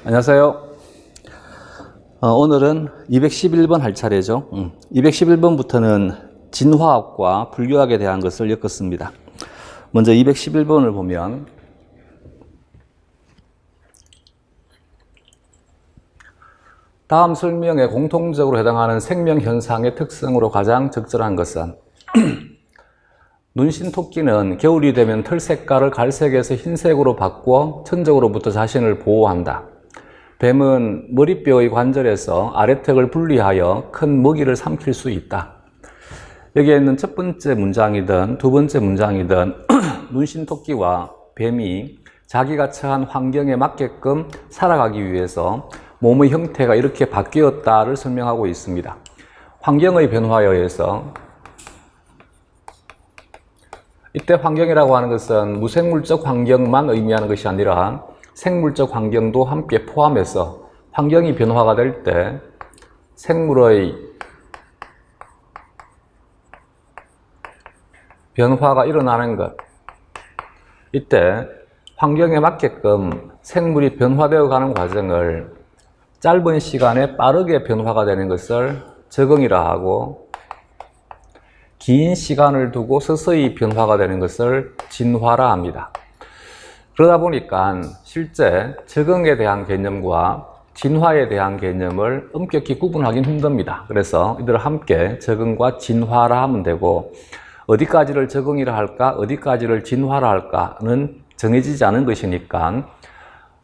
안녕하세요. 오늘은 211번 할 차례죠. 211번부터는 진화학과 불교학에 대한 것을 엮었습니다. 먼저 211번을 보면 다음 설명에 공통적으로 해당하는 생명현상의 특성으로 가장 적절한 것은 눈신토끼는 겨울이 되면 털 색깔을 갈색에서 흰색으로 바꾸어 천적으로부터 자신을 보호한다. 뱀은 머리뼈의 관절에서 아래턱을 분리하여 큰 먹이를 삼킬 수 있다. 여기에 있는 첫 번째 문장이든 두 번째 문장이든 눈신토끼와 뱀이 자기가 처한 환경에 맞게끔 살아가기 위해서 몸의 형태가 이렇게 바뀌었다를 설명하고 있습니다. 환경의 변화에 의해서, 이때 환경이라고 하는 것은 무생물적 환경만 의미하는 것이 아니라 생물적 환경도 함께 포함해서 환경이 변화가 될 때 생물의 변화가 일어나는 것, 이때 환경에 맞게끔 생물이 변화되어 가는 과정을 짧은 시간에 빠르게 변화가 되는 것을 적응이라 하고, 긴 시간을 두고 서서히 변화가 되는 것을 진화라 합니다. 그러다 보니까 실제 적응에 대한 개념과 진화에 대한 개념을 엄격히 구분하기는 힘듭니다. 그래서 이들을 함께 적응과 진화라 하면 되고, 어디까지를 적응이라 할까, 어디까지를 진화라 할까는 정해지지 않은 것이니까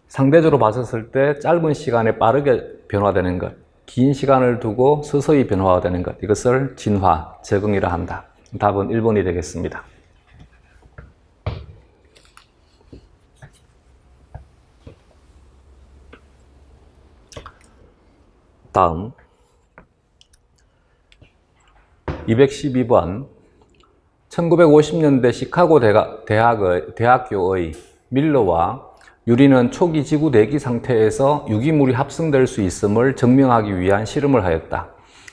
상대적으로 봤을 때 짧은 시간에 빠르게 변화되는 것, 긴 시간을 두고 서서히 변화가 되는 것, 이것을 진화, 적응이라 한다. 답은 1번이 되겠습니다. 다음 212번 1950년대 시카고 대학교의 밀러와 유리는 초기 지구 대기 상태에서 유기물이 합성될 수 있음을 증명하기 위한 실험을 하였다.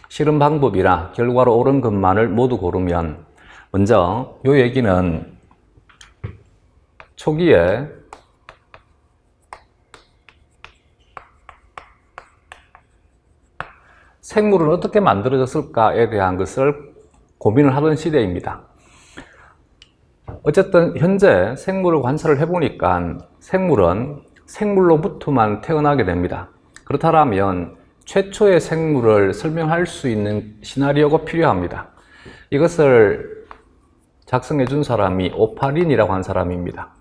실험 방법이나 결과로 옳은 것만을 모두 고르면, 먼저 이 얘기는 초기에 생물은 어떻게 만들어졌을까에 대한 것을 고민을 하던 시대입니다. 어쨌든 현재 생물을 관찰을 해보니까 생물은 생물로부터만 태어나게 됩니다. 그렇다면 최초의 생물을 설명할 수 있는 시나리오가 필요합니다. 이것을 작성해 준 사람이 오파린이라고 한 사람입니다.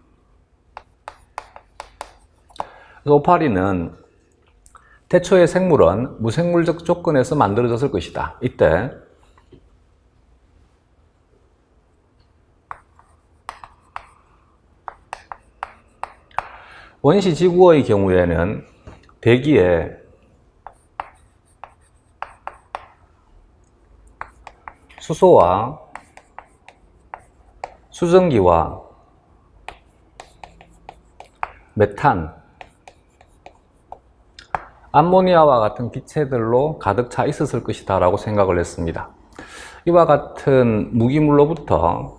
오파린은 태초의 생물은 무생물적 조건에서 만들어졌을 것이다. 이때 원시 지구의 경우에는 대기에 수소와 수증기와 메탄, 암모니아와 같은 기체들로 가득 차 있었을 것이다 라고 생각을 했습니다. 이와 같은 무기물로부터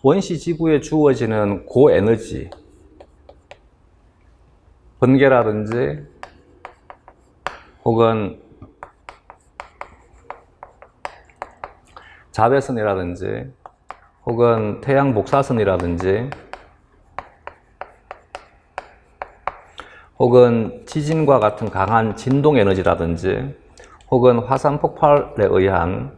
원시 지구에 주어지는 고에너지, 번개라든지 혹은 자외선이라든지 혹은 태양 복사선이라든지 혹은 지진과 같은 강한 진동 에너지라든지 혹은 화산 폭발에 의한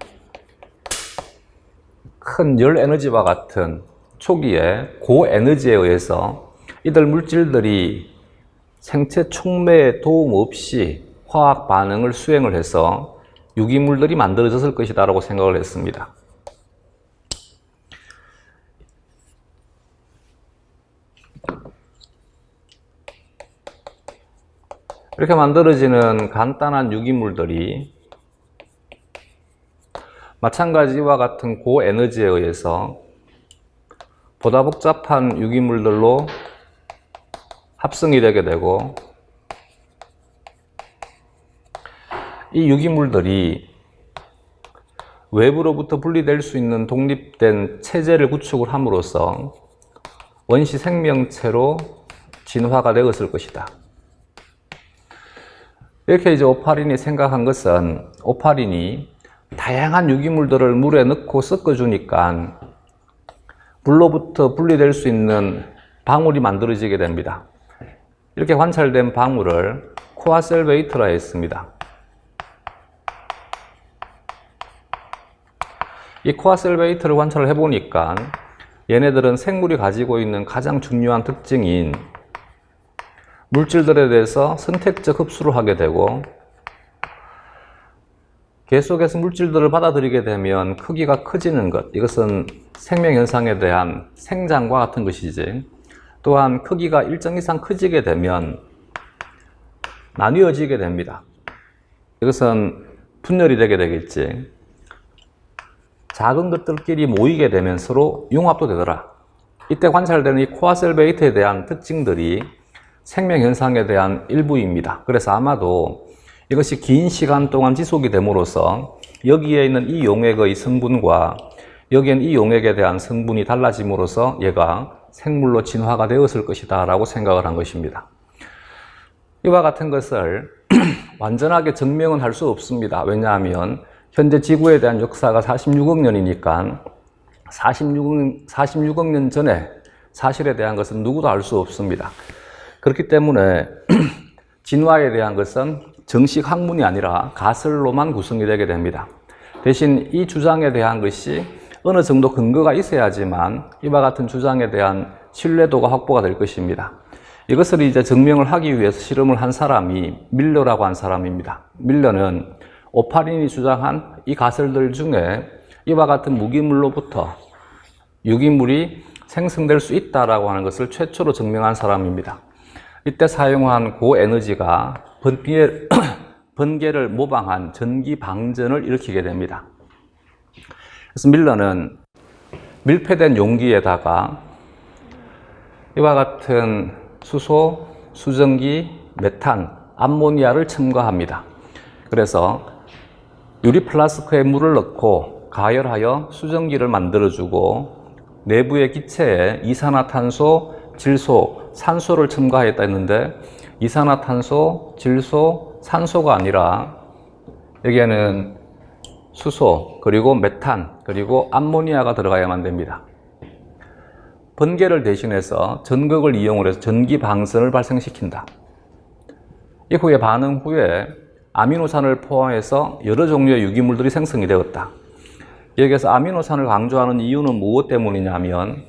큰 열 에너지와 같은 초기에 고에너지에 의해서 이들 물질들이 생체 촉매에 도움 없이 화학 반응을 수행을 해서 유기물들이 만들어졌을 것이다 라고 생각을 했습니다. 이렇게 만들어지는 간단한 유기물들이 마찬가지와 같은 고에너지에 의해서 보다 복잡한 유기물들로 합성이 되게 되고, 이 유기물들이 외부로부터 분리될 수 있는 독립된 체제를 구축을 함으로써 원시 생명체로 진화가 되었을 것이다. 이렇게 이제 오파린이 생각한 것은 오파린이 다양한 유기물들을 물에 넣고 섞어주니까 물로부터 분리될 수 있는 방울이 만들어지게 됩니다. 이렇게 관찰된 방울을 코아셀 웨이트라 했습니다. 이 코아셀 웨이트를 관찰을 해보니까 얘네들은 생물이 가지고 있는 가장 중요한 특징인 물질들에 대해서 선택적 흡수를 하게 되고 계속해서 물질들을 받아들이게 되면 크기가 커지는 것, 이것은 생명현상에 대한 생장과 같은 것이지, 또한 크기가 일정 이상 커지게 되면 나뉘어지게 됩니다. 이것은 분열이 되게 되겠지. 작은 것들끼리 모이게 되면 서로 융합도 되더라. 이때 관찰되는 이 코아셀 베이트에 대한 특징들이 생명현상에 대한 일부입니다. 그래서 아마도 이것이 긴 시간 동안 지속이 됨으로써 여기에 있는 이 용액의 성분과 여기엔 이 용액에 대한 성분이 달라짐으로써 얘가 생물로 진화가 되었을 것이다 라고 생각을 한 것입니다. 이와 같은 것을 완전하게 증명은 할 수 없습니다. 왜냐하면 현재 지구에 대한 역사가 46억 년이니까 46억 년 전에 사실에 대한 것은 누구도 알 수 없습니다. 그렇기 때문에 진화에 대한 것은 정식 학문이 아니라 가설로만 구성이 되게 됩니다. 대신 이 주장에 대한 것이 어느 정도 근거가 있어야지만 이와 같은 주장에 대한 신뢰도가 확보가 될 것입니다. 이것을 이제 증명을 하기 위해서 실험을 한 사람이 밀러라고 한 사람입니다. 밀러는 오파린이 주장한 이 가설들 중에 이와 같은 무기물로부터 유기물이 생성될 수 있다라고 하는 것을 최초로 증명한 사람입니다. 이때 사용한 고에너지가 번개를 모방한 전기 방전을 일으키게 됩니다. 그래서 밀러는 밀폐된 용기에다가 이와 같은 수소, 수증기, 메탄, 암모니아를 첨가합니다. 그래서 유리 플라스크에 물을 넣고 가열하여 수증기를 만들어주고 내부의 기체에 이산화탄소, 질소, 산소를 첨가했다 했는데 이산화탄소, 질소, 산소가 아니라 여기에는 수소, 그리고 메탄, 그리고 암모니아가 들어가야만 됩니다. 번개를 대신해서 전극을 이용을 해서 전기 방선을 발생시킨다. 이후에 반응 후에 아미노산을 포함해서 여러 종류의 유기물들이 생성이 되었다. 여기에서 아미노산을 강조하는 이유는 무엇 때문이냐면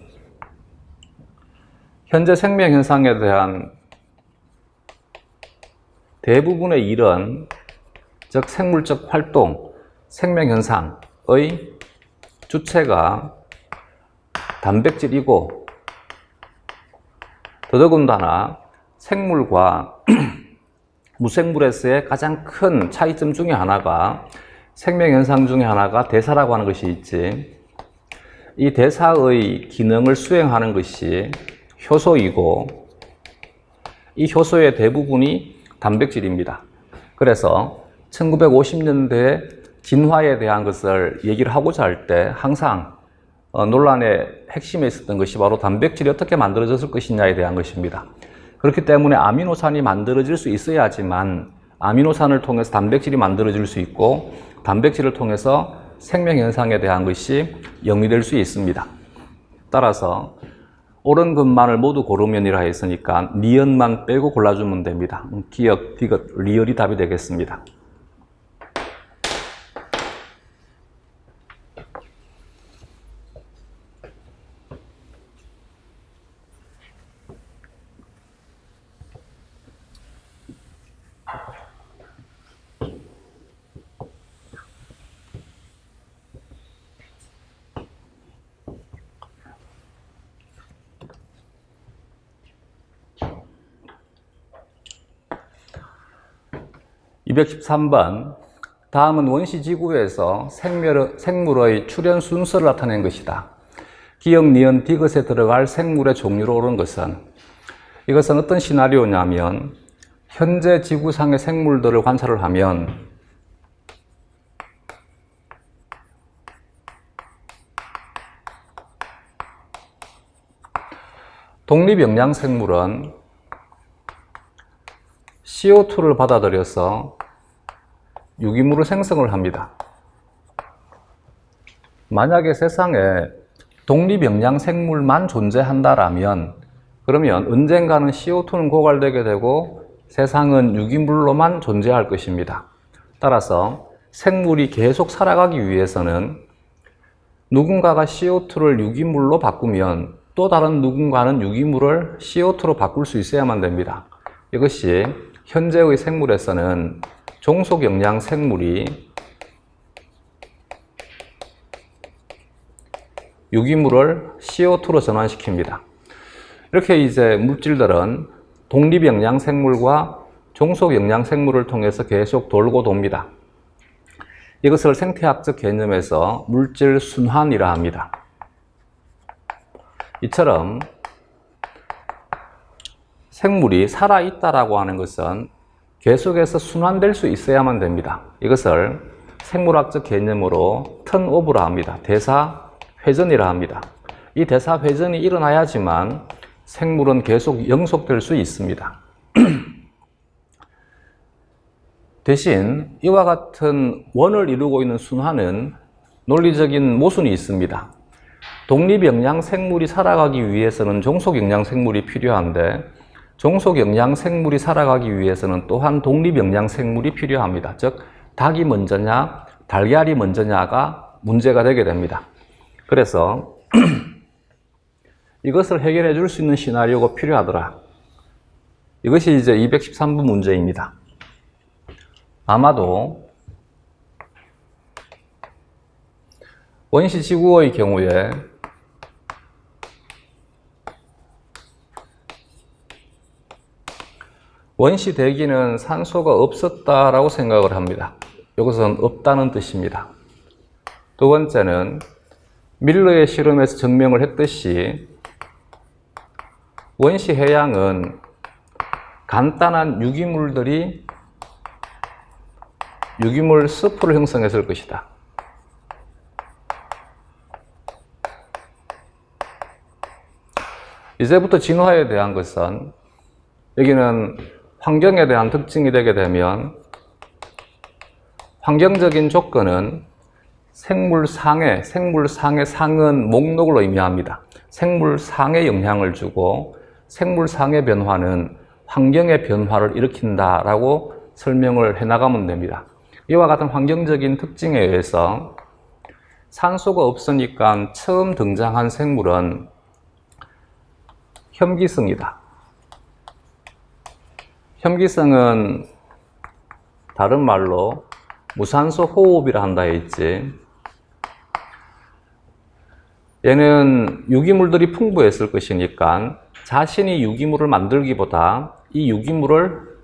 현재 생명현상에 대한 대부분의 일은, 즉 생물적 활동, 생명현상의 주체가 단백질이고 더더군다나 생물과 무생물에서의 가장 큰 차이점 중에 하나가 생명현상 중에 하나가 대사라고 하는 것이 있지. 이 대사의 기능을 수행하는 것이 효소이고 이 효소의 대부분이 단백질입니다. 그래서 1950년대에 진화에 대한 것을 얘기를 하고자 할 때 항상 논란의 핵심에 있었던 것이 바로 단백질이 어떻게 만들어졌을 것이냐에 대한 것입니다. 그렇기 때문에 아미노산이 만들어질 수 있어야지만 아미노산을 통해서 단백질이 만들어질 수 있고 단백질을 통해서 생명현상에 대한 것이 영위될 수 있습니다. 따라서 옳은 것만을 모두 고르면이라 했으니까 니은만 빼고 골라주면 됩니다. 기역, 디귿, 리을이 답이 되겠습니다. (213번) 다음은 원시지구에서 생물의 출현 순서를 나타낸 것이다. 기역, 니은, 디귿에 들어갈 생물의 종류로 옳은 것은, 이것은 어떤 시나리오냐면 현재 지구상의 생물들을 관찰을 하면 독립영양생물은 CO2를 받아들여서 유기물을 생성을 합니다. 만약에 세상에 독립영양 생물만 존재한다라면 그러면 언젠가는 CO2는 고갈되게 되고 세상은 유기물로만 존재할 것입니다. 따라서 생물이 계속 살아가기 위해서는 누군가가 CO2를 유기물로 바꾸면 또 다른 누군가는 유기물을 CO2로 바꿀 수 있어야만 됩니다. 이것이 현재의 생물에서는 종속영양 생물이 유기물을 CO2로 전환시킵니다. 이렇게 이제 물질들은 독립영양 생물과 종속영양 생물을 통해서 계속 돌고 돕니다. 이것을 생태학적 개념에서 물질 순환이라 합니다. 이처럼 생물이 살아있다라고 하는 것은 계속해서 순환될 수 있어야만 됩니다. 이것을 생물학적 개념으로 턴오버라 합니다. 대사 회전이라 합니다. 이 대사 회전이 일어나야지만 생물은 계속 영속될 수 있습니다. 대신 이와 같은 원을 이루고 있는 순환은 논리적인 모순이 있습니다. 독립영양 생물이 살아가기 위해서는 종속영양 생물이 필요한데 종속영양 생물이 살아가기 위해서는 또한 독립영양 생물이 필요합니다. 즉 닭이 먼저냐 달걀이 먼저냐가 문제가 되게 됩니다. 그래서 이것을 해결해 줄 수 있는 시나리오가 필요하더라. 이것이 이제 213번 문제입니다. 아마도 원시지구의 경우에 원시 대기는 산소가 없었다라고 생각을 합니다. 이것은 없다는 뜻입니다. 두 번째는 밀러의 실험에서 증명을 했듯이 원시 해양은 간단한 유기물들이 유기물 숲을 형성했을 것이다. 이제부터 진화에 대한 것은 여기는 환경에 대한 특징이 되게 되면 환경적인 조건은 생물상의 상은 목록을 의미합니다. 생물상에 영향을 주고 생물상의 변화는 환경의 변화를 일으킨다라고 설명을 해나가면 됩니다. 이와 같은 환경적인 특징에 의해서 산소가 없으니까 처음 등장한 생물은 혐기성이다. 혐기성은 다른 말로 무산소 호흡이라 한다 했지. 얘는 유기물들이 풍부했을 것이니까 자신이 유기물을 만들기보다 이 유기물을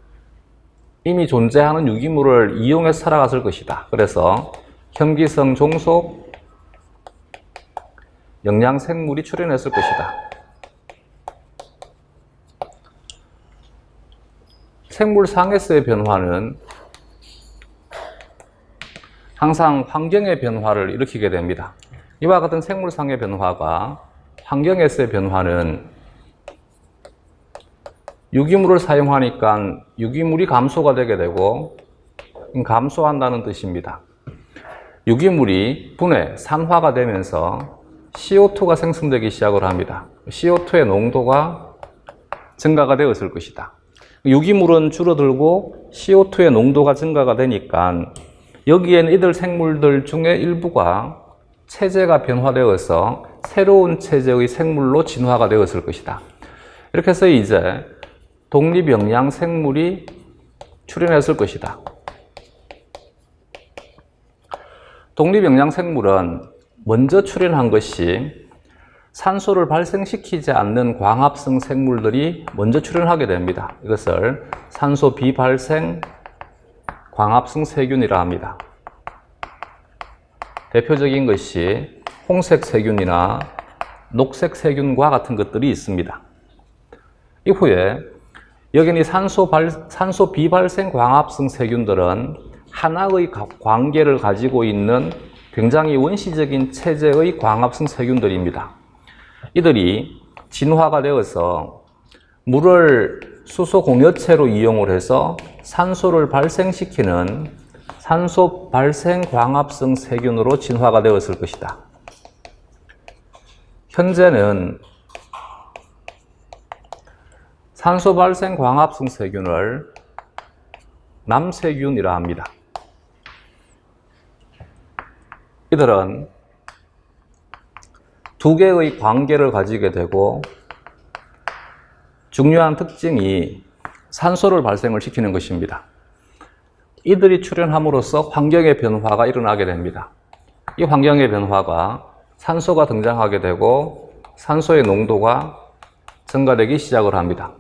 이미 존재하는 유기물을 이용해서 살아갔을 것이다. 그래서 혐기성 종속 영양생물이 출현했을 것이다. 생물상에서의 변화는 항상 환경의 변화를 일으키게 됩니다. 이와 같은 생물상의 변화가 환경에서의 변화는 유기물을 사용하니까 유기물이 감소가 되게 되고 감소한다는 뜻입니다. 유기물이 분해, 산화가 되면서 CO2가 생성되기 시작을 합니다. CO2의 농도가 증가가 되었을 것이다. 유기물은 줄어들고 CO2의 농도가 증가가 되니까 여기에는 이들 생물들 중에 일부가 체제가 변화되어서 새로운 체제의 생물로 진화가 되었을 것이다. 이렇게 해서 이제 독립영양 생물이 출현했을 것이다. 독립영양 생물은 먼저 출현한 것이 산소를 발생시키지 않는 광합성 생물들이 먼저 출현하게 됩니다. 이것을 산소 비발생 광합성 세균이라 합니다. 대표적인 것이 홍색 세균이나 녹색 세균과 같은 것들이 있습니다. 이후에 여기는 산소 비발생 광합성 세균들은 하나의 관계를 가지고 있는 굉장히 원시적인 체제의 광합성 세균들입니다. 이들이 진화가 되어서 물을 수소 공여체로 이용을 해서 산소를 발생시키는 산소 발생 광합성 세균으로 진화가 되었을 것이다. 현재는 산소 발생 광합성 세균을 남세균이라 합니다. 이들은 두 개의 관계를 가지게 되고 중요한 특징이 산소를 발생을 시키는 것입니다. 이들이 출현함으로써 환경의 변화가 일어나게 됩니다. 이 환경의 변화가 산소가 등장하게 되고 산소의 농도가 증가되기 시작을 합니다.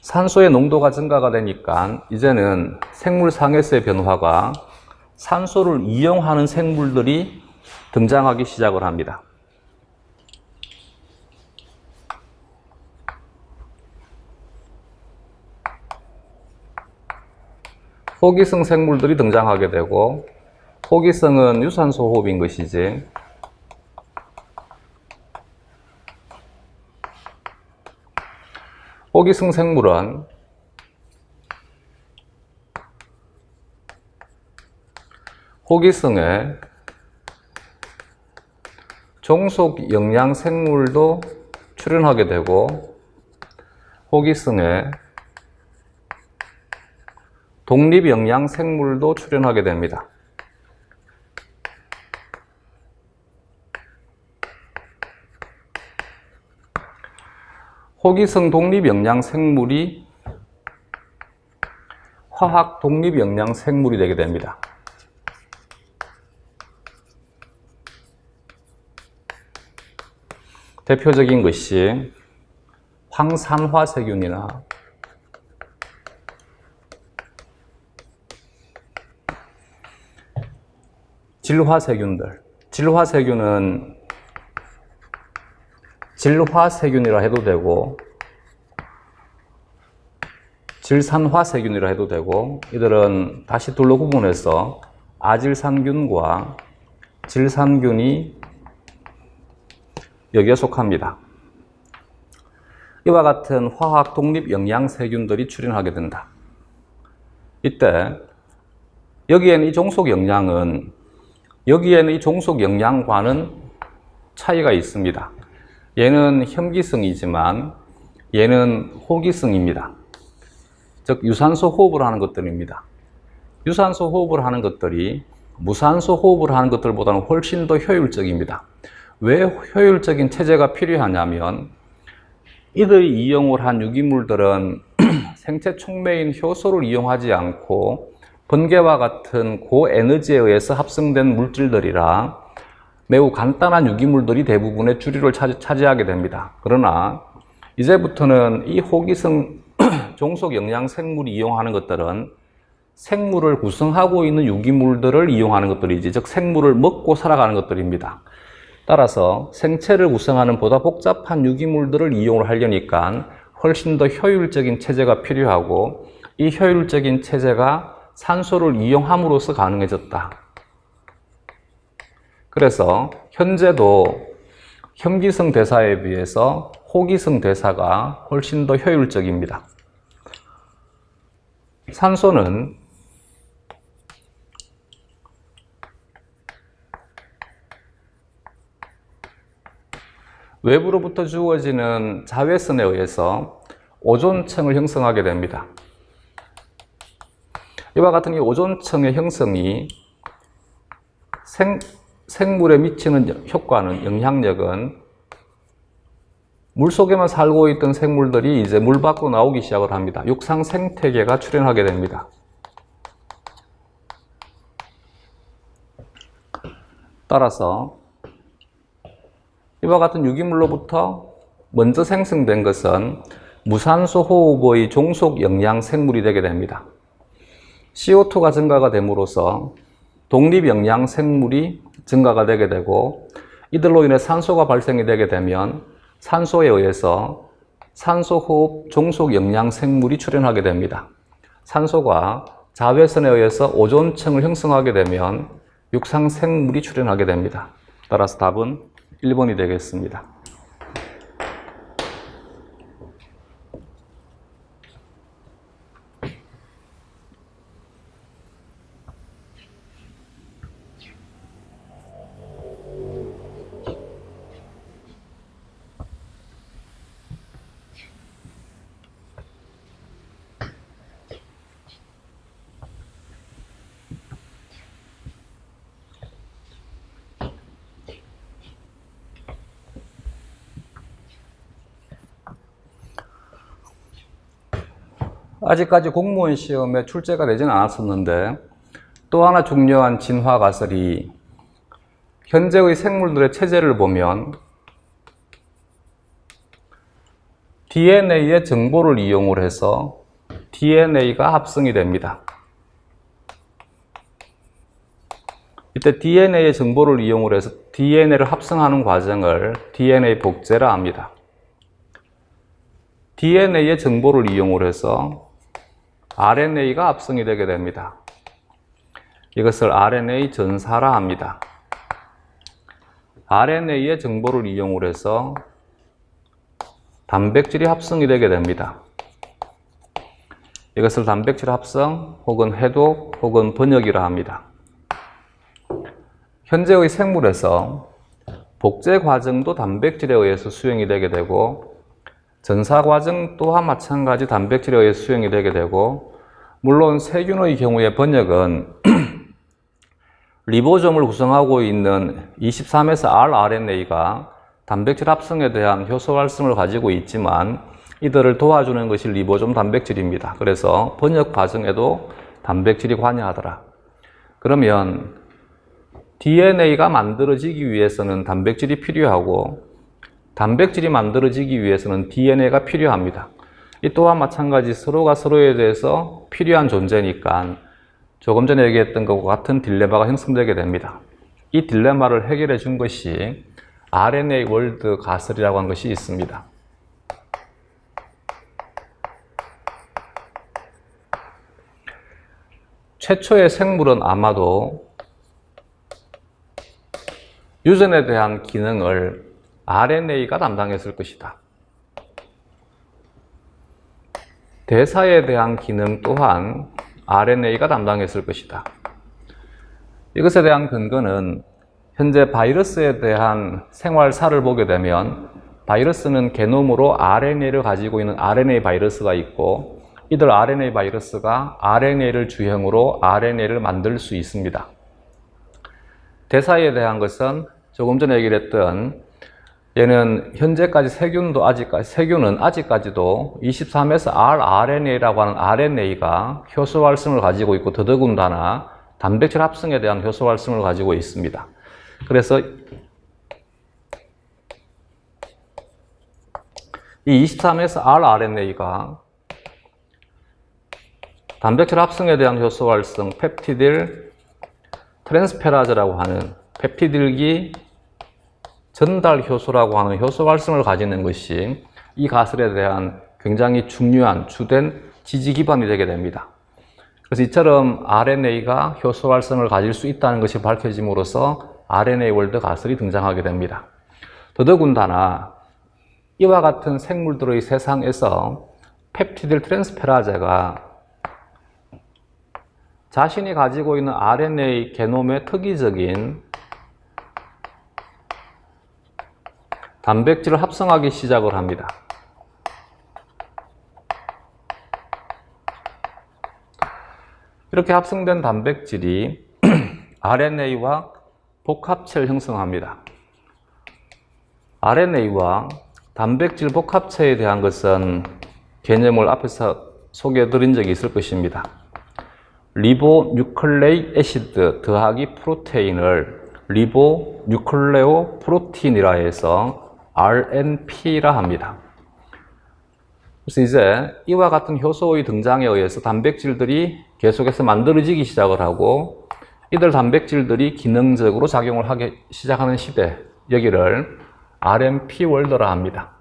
산소의 농도가 증가가 되니까 이제는 생물상에서의 변화가 산소를 이용하는 생물들이 등장하기 시작을 합니다. 호기성 생물들이 등장하게 되고, 호기성은 유산소 호흡인 것이지, 호기성 생물은 호기성에 종속 영양 생물도 출현하게 되고, 호기성에 독립 영양 생물도 출현하게 됩니다. 호기성 독립 영양 생물이 화학 독립 영양 생물이 되게 됩니다. 대표적인 것이 황산화세균이나 질화세균들. 질화세균은 질화세균이라 해도 되고, 질산화세균이라 해도 되고, 이들은 다시 둘로 구분해서 아질산균과 질산균이 여기에 속합니다. 이와 같은 화학 독립 영양세균들이 출현하게 된다. 이때 여기에는 이 종속 영양은 여기에는 이 종속 영양과는 차이가 있습니다. 얘는 혐기성이지만 얘는 호기성입니다. 즉 유산소 호흡을 하는 것들입니다. 유산소 호흡을 하는 것들이 무산소 호흡을 하는 것들보다는 훨씬 더 효율적입니다. 왜 효율적인 체제가 필요하냐면 이들이 이용을 한 유기물들은 생체 촉매인 효소를 이용하지 않고 번개와 같은 고에너지에 의해서 합성된 물질들이라 매우 간단한 유기물들이 대부분의 주류를 차지하게 됩니다. 그러나 이제부터는 이 호기성 종속 영양 생물이 이용하는 것들은 생물을 구성하고 있는 유기물들을 이용하는 것들이지, 즉 생물을 먹고 살아가는 것들입니다. 따라서 생체를 구성하는 보다 복잡한 유기물들을 이용을 하려니까 훨씬 더 효율적인 체제가 필요하고, 이 효율적인 체제가 산소를 이용함으로써 가능해졌다. 그래서 현재도 혐기성 대사에 비해서 호기성 대사가 훨씬 더 효율적입니다. 산소는 외부로부터 주어지는 자외선에 의해서 오존층을 형성하게 됩니다. 이와 같은 이 오존층의 형성이 생물에 미치는 효과는, 영향력은 물속에만 살고 있던 생물들이 이제 물 밖으로 나오기 시작을 합니다. 육상 생태계가 출현하게 됩니다. 따라서 이와 같은 유기물로부터 먼저 생성된 것은 무산소 호흡의 종속 영양 생물이 되게 됩니다. CO2가 증가가 됨으로써 독립 영양 생물이 증가가 되게 되고, 이들로 인해 산소가 발생이 되게 되면 산소에 의해서 산소 호흡 종속 영양 생물이 출현하게 됩니다. 산소가 자외선에 의해서 오존층을 형성하게 되면 육상 생물이 출현하게 됩니다. 따라서 답은 1번이 되겠습니다. 아직까지 공무원 시험에 출제가 되지는 않았었는데 또 하나 중요한 진화 가설이 현재의 생물들의 체제를 보면 DNA의 정보를 이용을 해서 DNA가 합성이 됩니다. 이때 DNA의 정보를 이용을 해서 DNA를 합성하는 과정을 DNA 복제라 합니다. DNA의 정보를 이용을 해서 RNA가 합성이 되게 됩니다. 이것을 RNA 전사라 합니다. RNA의 정보를 이용을 해서 단백질이 합성이 되게 됩니다. 이것을 단백질 합성 혹은 해독 혹은 번역이라 합니다. 현재의 생물에서 복제 과정도 단백질에 의해서 수행이 되게 되고 전사 과정 또한 마찬가지 단백질에 의해서 수행이 되게 되고 물론 세균의 경우에 번역은 리보솜을 구성하고 있는 23에서 rRNA가 단백질 합성에 대한 효소 활성을 가지고 있지만 이들을 도와주는 것이 리보솜 단백질입니다. 그래서 번역 과정에도 단백질이 관여하더라. 그러면 DNA가 만들어지기 위해서는 단백질이 필요하고 단백질이 만들어지기 위해서는 DNA가 필요합니다. 이 또한 마찬가지 서로가 서로에 대해서 필요한 존재니까 조금 전에 얘기했던 것과 같은 딜레마가 형성되게 됩니다. 이 딜레마를 해결해 준 것이 RNA 월드 가설이라고 하는 것이 있습니다. 최초의 생물은 아마도 유전에 대한 기능을 RNA가 담당했을 것이다. 대사에 대한 기능 또한 RNA가 담당했을 것이다. 이것에 대한 근거는 현재 바이러스에 대한 생활사를 보게 되면 바이러스는 게놈으로 RNA를 가지고 있는 RNA 바이러스가 있고 이들 RNA 바이러스가 RNA를 주형으로 RNA를 만들 수 있습니다. 대사에 대한 것은 조금 전에 얘기를 했던 얘는 현재까지 세균은 아직까지도 23에서 rRNA라고 하는 RNA가 효소 활성을 가지고 있고 더더군다나 단백질 합성에 대한 효소 활성을 가지고 있습니다. 그래서 이 23에서 rRNA가 단백질 합성에 대한 효소 활성 펩티딜 트랜스페라즈라고 하는 펩티딜기 전달 효소라고 하는 효소 활성을 가지는 것이 이 가설에 대한 굉장히 중요한 주된 지지 기반이 되게 됩니다. 그래서 이처럼 RNA가 효소 활성을 가질 수 있다는 것이 밝혀짐으로써 RNA 월드 가설이 등장하게 됩니다. 더더군다나 이와 같은 생물들의 세상에서 펩티딜 트랜스페라제가 자신이 가지고 있는 RNA 게놈의 특이적인 단백질을 합성하기 시작을 합니다. 이렇게 합성된 단백질이 RNA와 복합체를 형성합니다. RNA와 단백질 복합체에 대한 것은 개념을 앞에서 소개해 드린 적이 있을 것입니다. 리보뉴클레이크 애시드 더하기 프로테인을 리보뉴클레오 프로틴이라 해서 RNP라 합니다. 그래서 이제 이와 같은 효소의 등장에 의해서 단백질들이 계속해서 만들어지기 시작을 하고 이들 단백질들이 기능적으로 작용을 하기 시작하는 시대, 여기를 RNP 월드라 합니다.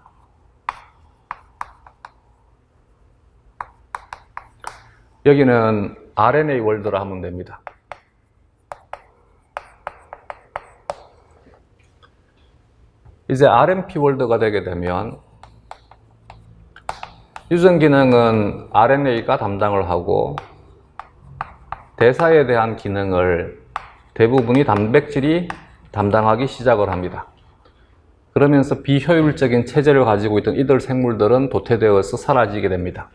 여기는 RNA 월드라 하면 됩니다. 이제 RNP 월드가 되게 되면 유전 기능은 RNA가 담당을 하고 대사에 대한 기능을 대부분이 단백질이 담당하기 시작을 합니다. 그러면서 비효율적인 체제를 가지고 있던 이들 생물들은 도태되어서 사라지게 됩니다.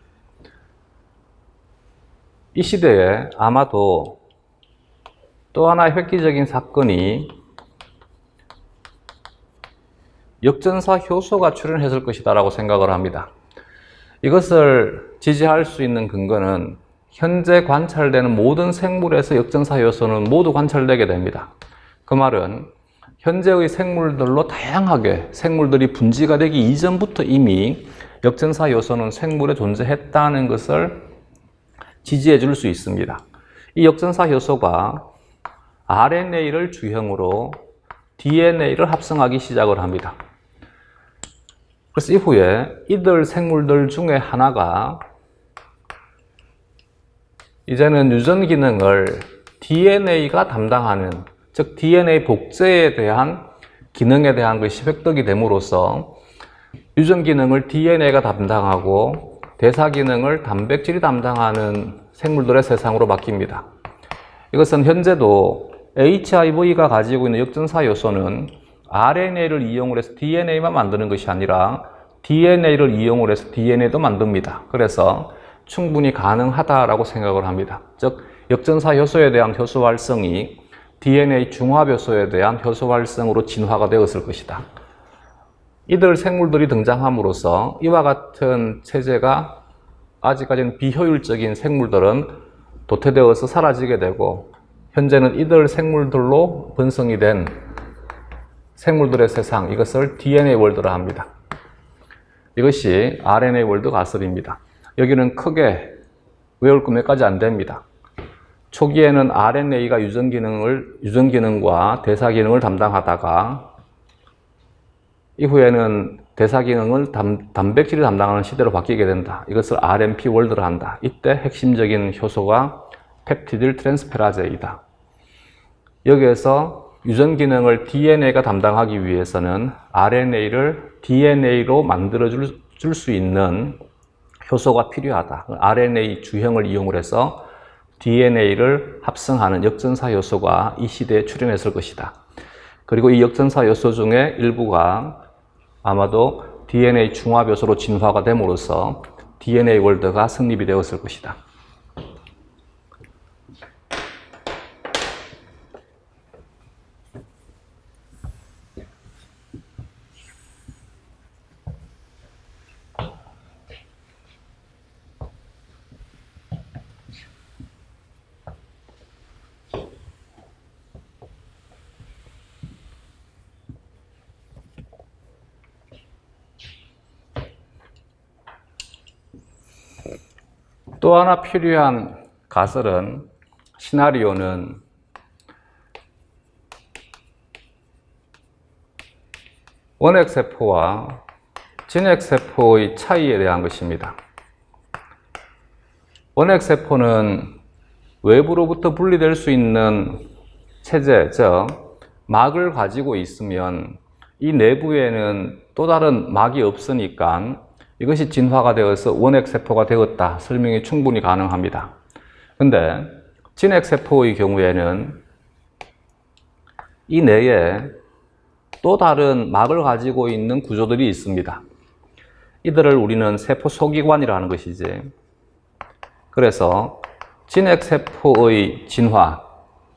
이 시대에 아마도 또 하나의 획기적인 사건이 역전사 효소가 출현했을 것이다 라고 생각을 합니다. 이것을 지지할 수 있는 근거는 현재 관찰되는 모든 생물에서 역전사 요소는 모두 관찰되게 됩니다. 그 말은 현재의 생물들로 다양하게 생물들이 분지가 되기 이전부터 이미 역전사 요소는 생물에 존재했다는 것을 지지해 줄 수 있습니다. 이 역전사 요소가 RNA를 주형으로 DNA를 합성하기 시작을 합니다. 그래서 이후에 이들 생물들 중에 하나가 이제는 유전 기능을 DNA가 담당하는, 즉 DNA 복제에 대한 기능에 대한 것이 획득이 됨으로써 유전 기능을 DNA가 담당하고 대사 기능을 단백질이 담당하는 생물들의 세상으로 바뀝니다. 이것은 현재도 HIV가 가지고 있는 역전사 요소는 RNA를 이용을 해서 DNA만 만드는 것이 아니라 DNA를 이용을 해서 DNA도 만듭니다. 그래서 충분히 가능하다라고 생각을 합니다. 즉, 역전사 효소에 대한 효소 활성이 DNA 중합 효소에 대한 효소 활성으로 진화가 되었을 것이다. 이들 생물들이 등장함으로써 이와 같은 체제가 아직까지는 비효율적인 생물들은 도태되어서 사라지게 되고, 현재는 이들 생물들로 번성이 된 생물들의 세상, 이것을 DNA 월드라 합니다. 이것이 RNA 월드 가설입니다. 여기는 크게 외울 거 몇 가지 안 됩니다. 초기에는 RNA가 유전 기능과 대사 기능을 담당하다가 이후에는 대사 기능을 단백질이 담당하는 시대로 바뀌게 된다. 이것을 RNP 월드라 한다. 이때 핵심적인 효소가 펩티딜 트랜스페라제이다. 여기에서 유전 기능을 DNA가 담당하기 위해서는 RNA를 DNA로 만들어 줄 수 있는 효소가 필요하다. RNA 주형을 이용을 해서 DNA를 합성하는 역전사 요소가 이 시대에 출현했을 것이다. 그리고 이 역전사 요소 중에 일부가 아마도 DNA 중합 요소로 진화가 됨으로써 DNA 월드가 성립이 되었을 것이다. 또 하나 필요한 가설은, 시나리오는 원핵세포와 진핵세포의 차이에 대한 것입니다. 원핵세포는 외부로부터 분리될 수 있는 체제, 즉 막을 가지고 있으면 이 내부에는 또 다른 막이 없으니까 이것이 진화가 되어서 원핵세포가 되었다 설명이 충분히 가능합니다. 근데 진핵세포의 경우에는 이 내에 또 다른 막을 가지고 있는 구조들이 있습니다. 이들을 우리는 세포 소기관이라는 것이지. 그래서 진핵세포의 진화,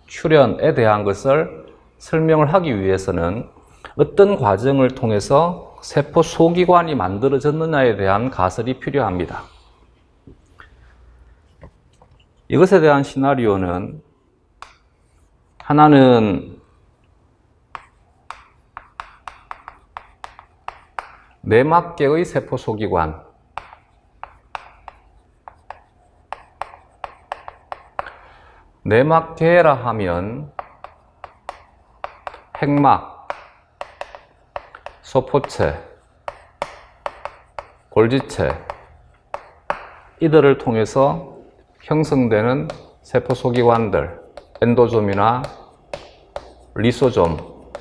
출현에 대한 것을 설명을 하기 위해서는 어떤 과정을 통해서 세포 소기관이 만들어졌느냐에 대한 가설이 필요합니다. 이것에 대한 시나리오는, 하나는 내막계의 세포 소기관, 내막계라 하면 핵막, 소포체, 골지체, 이들을 통해서 형성되는 세포 소기관들, 엔도좀이나 리소좀,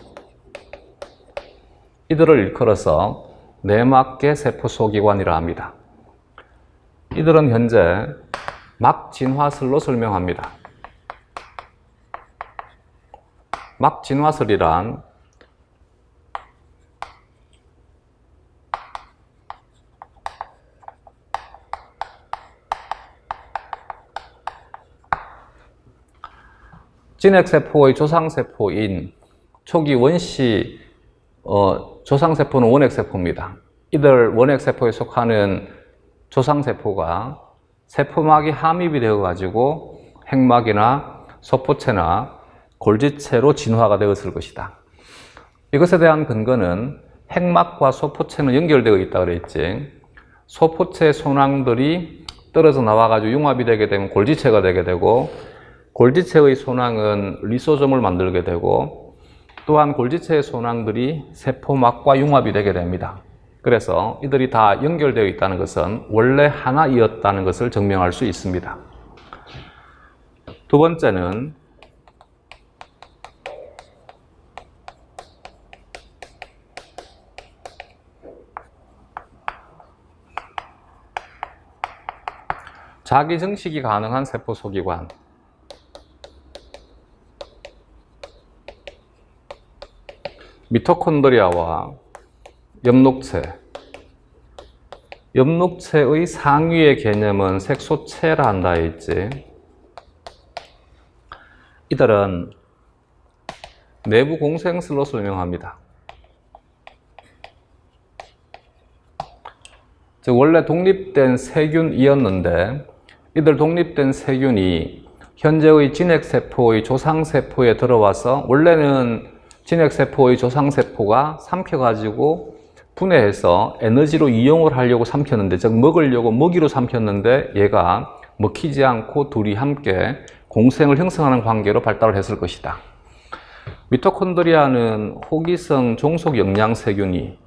이들을 일컬어서 내막계 세포 소기관이라 합니다. 이들은 현재 막 진화설로 설명합니다. 막 진화설이란 진핵세포의 조상세포인 초기 원시 조상세포는 원핵세포입니다. 이들 원핵세포에 속하는 조상세포가 세포막이 함입이 되어 가지고 핵막이나 소포체나 골지체로 진화가 되었을 것이다. 이것에 대한 근거는 핵막과 소포체는 연결되어 있다고 그랬지. 소포체 손항들이 떨어져 나와가지고 융합이 되게 되면 골지체가 되게 되고, 골지체의 손항은 리소좀을 만들게 되고, 또한 골지체의 손항들이 세포막과 융합이 되게 됩니다. 그래서 이들이 다 연결되어 있다는 것은 원래 하나이었다는 것을 증명할 수 있습니다. 두 번째는 자기 증식이 가능한 세포 소기관. 미토콘드리아와 엽록체. 엽록체의 상위의 개념은 색소체라 한다 했지. 이들은 내부 공생슬로 설명합니다. 즉 원래 독립된 세균이었는데 이들 독립된 세균이 현재의 진핵세포의 조상세포에 들어와서, 원래는 진핵세포의 조상세포가 삼켜가지고 분해해서 에너지로 이용을 하려고 삼켰는데, 즉 먹으려고 먹이로 삼켰는데 얘가 먹히지 않고 둘이 함께 공생을 형성하는 관계로 발달을 했을 것이다. 미토콘드리아는 호기성 종속 영양세균이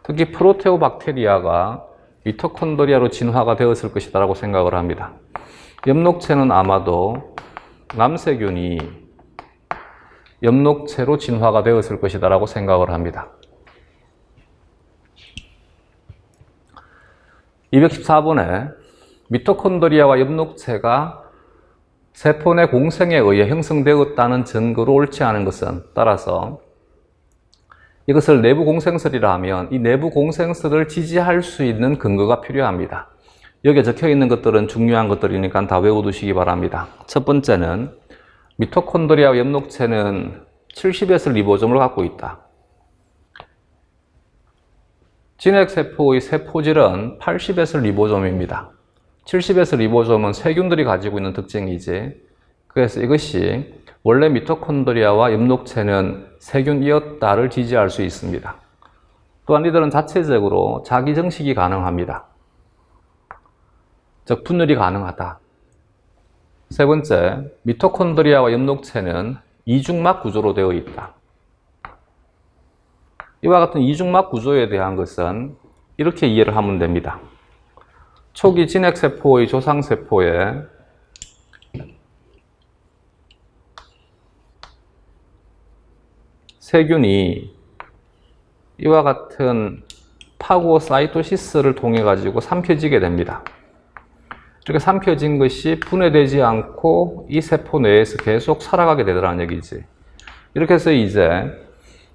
특히 프로테오박테리아가 미토콘드리아로 진화가 되었을 것이다 라고 생각을 합니다. 엽록체는 아마도 남세균이 엽록체로 진화가 되었을 것이다 라고 생각을 합니다. 214번에 미토콘드리아와 엽록체가 세포 내 공생에 의해 형성되었다는 증거로 옳지 않은 것은, 따라서 이것을 내부 공생설이라 하면 이 내부 공생설을 지지할 수 있는 근거가 필요합니다. 여기에 적혀 있는 것들은 중요한 것들이니까 다 외워두시기 바랍니다. 첫 번째는 미토콘드리아와 엽록체는 70S 리보솜을 갖고 있다. 진핵세포의 세포질은 80S 리보솜입니다. 70S 리보솜은 세균들이 가지고 있는 특징이지. 그래서 이것이 원래 미토콘드리아와 엽록체는 세균이었다를 지지할 수 있습니다. 또한 이들은 자체적으로 자기 증식이 가능합니다. 즉 분열이 가능하다. 세 번째, 미토콘드리아와 엽록체는 이중막 구조로 되어 있다. 이와 같은 이중막 구조에 대한 것은 이렇게 이해를 하면 됩니다. 초기 진핵세포의 조상세포에 세균이 이와 같은 파고사이토시스를 통해 가지고 삼켜지게 됩니다. 이렇게 삼켜진 것이 분해되지 않고 이 세포 내에서 계속 살아가게 되더라는 얘기지. 이렇게 해서 이제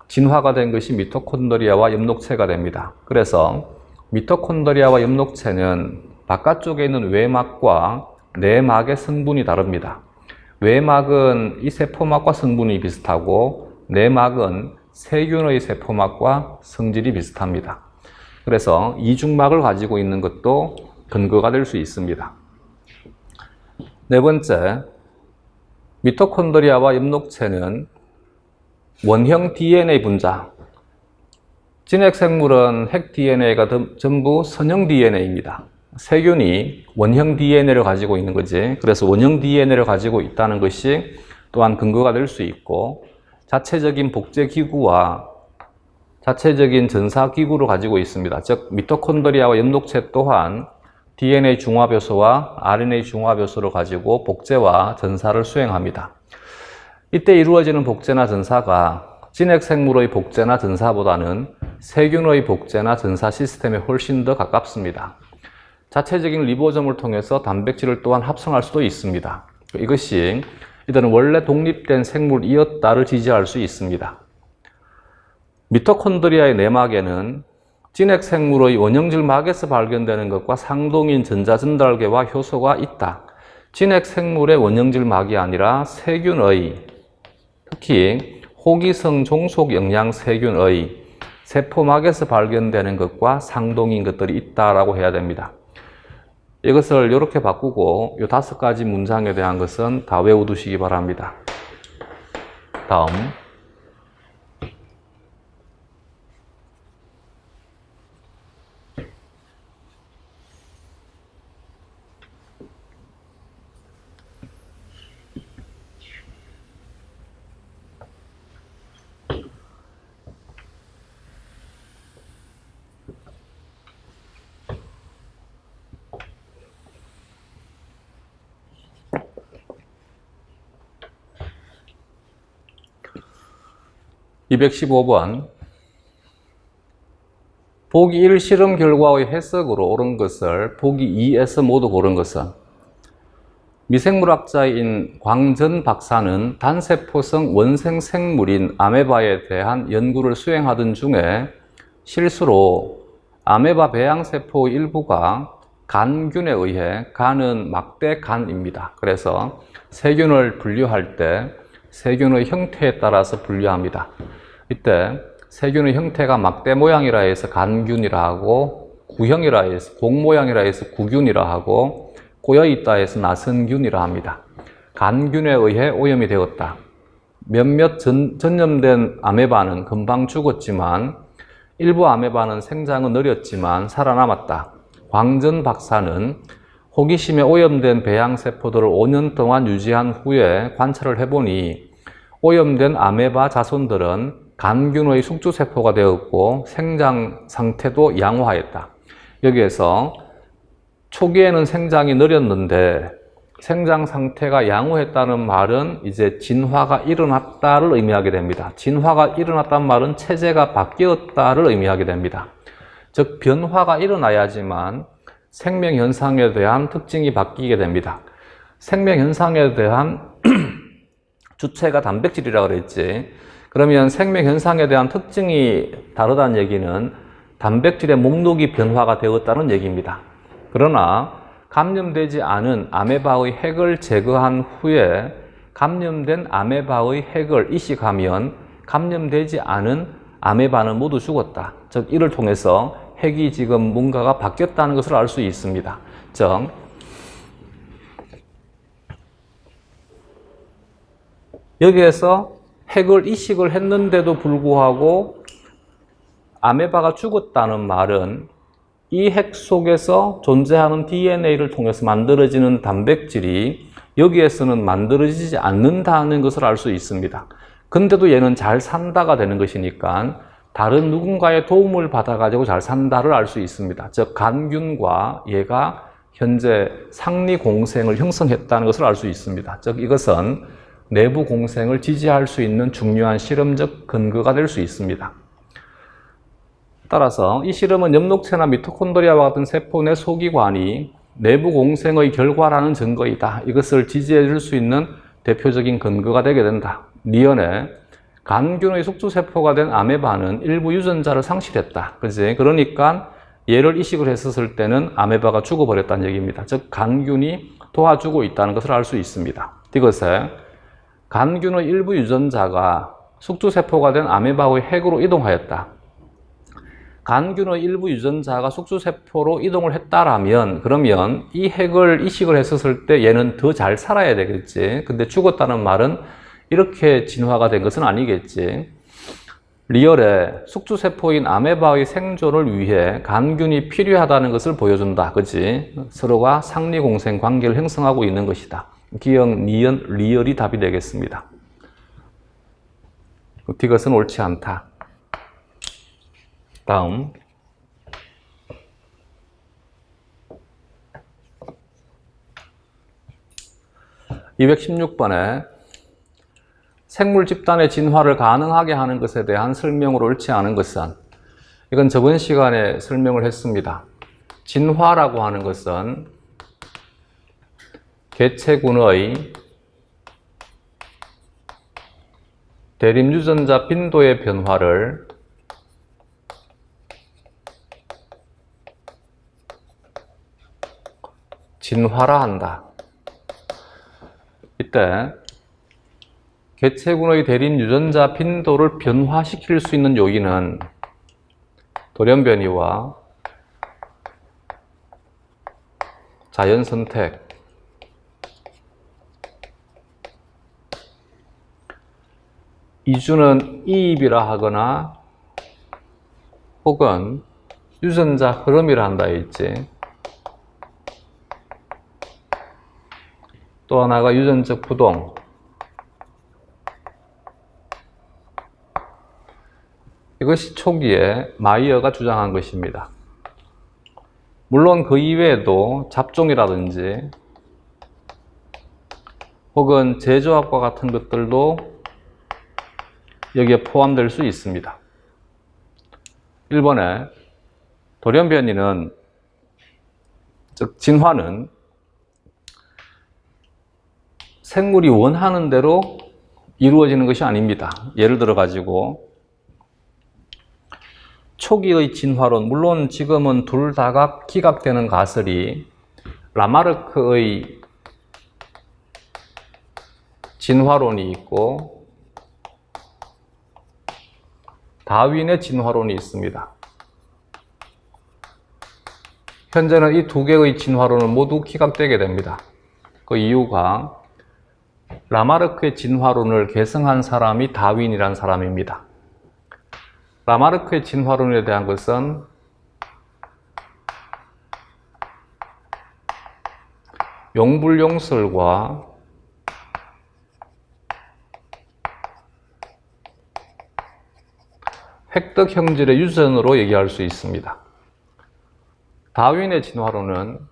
진화가 된 것이 미토콘드리아와 엽록체가 됩니다. 그래서 미토콘드리아와 엽록체는 바깥쪽에 있는 외막과 내막의 성분이 다릅니다. 외막은 이 세포막과 성분이 비슷하고 내막은 세균의 세포막과 성질이 비슷합니다. 그래서 이중막을 가지고 있는 것도 근거가 될 수 있습니다. 네 번째, 미토콘드리아와 엽록체는 원형 DNA 분자. 진핵생물은 핵 DNA가 전부 선형 DNA입니다. 세균이 원형 DNA를 가지고 있는 거지. 그래서 원형 DNA를 가지고 있다는 것이 또한 근거가 될 수 있고, 자체적인 복제기구와 자체적인 전사기구를 가지고 있습니다. 즉 미토콘드리아와 엽록체 또한 DNA 중화효소와 RNA 중화효소를 가지고 복제와 전사를 수행합니다. 이때 이루어지는 복제나 전사가 진핵생물의 복제나 전사보다는 세균의 복제나 전사 시스템에 훨씬 더 가깝습니다. 자체적인 리보솜을 통해서 단백질을 또한 합성할 수도 있습니다. 이것이 이들은 원래 독립된 생물이었다를 지지할 수 있습니다. 미토콘드리아의 내막에는 진핵생물의 원형질 막에서 발견되는 것과 상동인 전자전달계와 효소가 있다. 진핵생물의 원형질 막이 아니라 세균의 특히 호기성 종속 영양 세균의 세포막에서 발견되는 것과 상동인 것들이 있다라고 해야 됩니다. 이것을 이렇게 바꾸고 이 5가지 문장에 대한 것은 다 외워두시기 바랍니다. 다음. (215번) 보기 1 실험 결과의 해석으로 옳은 것을 보기 2에서 모두 고른 것은 미생물학자인 광전 박사는 단세포성 원생 생물인 아메바에 대한 연구를 수행하던 중에 실수로 아메바 배양세포의 일부가 간균에 의해, 간은 막대 간입니다. 그래서 세균을 분류할 때 세균의 형태에 따라서 분류합니다. 이때 세균의 형태가 막대 모양이라 해서 간균이라 하고, 구형이라 해서 공 모양이라 해서 구균이라 하고, 꼬여있다 해서 나선균이라 합니다. 간균에 의해 오염이 되었다. 몇몇 전염된 아메바는 금방 죽었지만 일부 아메바는 생장은 느렸지만 살아남았다. 광전 박사는 호기심에 오염된 배양세포들을 5년 동안 유지한 후에 관찰을 해보니 오염된 아메바 자손들은 간균의 숙주세포가 되었고 생장 상태도 양호하였다. 여기에서 초기에는 생장이 느렸는데 생장 상태가 양호했다는 말은 이제 진화가 일어났다를 의미하게 됩니다. 진화가 일어났다는 말은 체제가 바뀌었다를 의미하게 됩니다. 즉 변화가 일어나야지만 생명현상에 대한 특징이 바뀌게 됩니다. 생명현상에 대한 주체가 단백질이라고 그랬지. 그러면 생명현상에 대한 특징이 다르다는 얘기는 단백질의 목록이 변화가 되었다는 얘기입니다. 그러나 감염되지 않은 아메바의 핵을 제거한 후에 감염된 아메바의 핵을 이식하면 감염되지 않은 아메바는 모두 죽었다. 즉 이를 통해서 핵이 지금 뭔가가 바뀌었다는 것을 알 수 있습니다. 즉 여기에서 핵을 이식을 했는데도 불구하고 아메바가 죽었다는 말은 이 핵 속에서 존재하는 DNA를 통해서 만들어지는 단백질이 여기에서는 만들어지지 않는다는 것을 알 수 있습니다. 근데도 얘는 잘 산다가 되는 것이니까 다른 누군가의 도움을 받아가지고 잘 산다를 알 수 있습니다. 즉 간균과 얘가 현재 상리 공생을 형성했다는 것을 알 수 있습니다. 즉 이것은 내부 공생을 지지할 수 있는 중요한 실험적 근거가 될 수 있습니다. 따라서 이 실험은 엽록체나 미토콘드리아와 같은 세포 내 소기관이 내부 공생의 결과라는 증거이다. 이것을 지지해 줄 수 있는 대표적인 근거가 되게 된다. 리언에 간균의 숙주세포가 된 아메바는 일부 유전자를 상실했다. 그지? 그러니까 얘를 이식을 했었을 때는 아메바가 죽어버렸다는 얘기입니다. 즉 간균이 도와주고 있다는 것을 알 수 있습니다. 이것에 간균의 일부 유전자가 숙주세포가 된 아메바의 핵으로 이동하였다. 간균의 일부 유전자가 숙주세포로 이동을 했다라면 그러면 이 핵을 이식을 했었을 때 얘는 더 잘 살아야 되겠지. 근데 죽었다는 말은 이렇게 진화가 된 것은 아니겠지. 리얼에 숙주세포인 아메바의 생존을 위해 간균이 필요하다는 것을 보여준다. 그치? 서로가 상리공생 관계를 형성하고 있는 것이다. 기억, 니은, 리얼이 답이 되겠습니다. 이것은 옳지 않다. 다음. (216번에) 생물 집단의 진화를 가능하게 하는 것에 대한 설명으로 옳지 않은 것은, 이건 저번 시간에 설명을 했습니다. 진화라고 하는 것은 개체군의 대립유전자 빈도의 변화를 진화라 한다. 이때 개체군의 대립 유전자 빈도를 변화시킬 수 있는 요인은 돌연변이와 자연선택, 이주는 이입이라 하거나 혹은 유전자 흐름이라 한다 했지. 또 하나가 유전적 부동. 이것이 초기에 마이어가 주장한 것입니다. 물론 그 이외에도 잡종이라든지 혹은 제조합과 같은 것들도 여기에 포함될 수 있습니다. 1번에 돌연변이는, 즉 진화는 생물이 원하는 대로 이루어지는 것이 아닙니다. 예를 들어 가지고 초기의 진화론, 물론 지금은 둘 다가 기각되는 가설이 라마르크의 진화론이 있고 다윈의 진화론이 있습니다. 현재는 이 두 개의 진화론은 모두 기각되게 됩니다. 그 이유가 라마르크의 진화론을 계승한 사람이 다윈이라는 사람입니다. 라마르크의 진화론에 대한 것은 용불용설과 획득형질의 유전으로 얘기할 수 있습니다. 다윈의 진화론은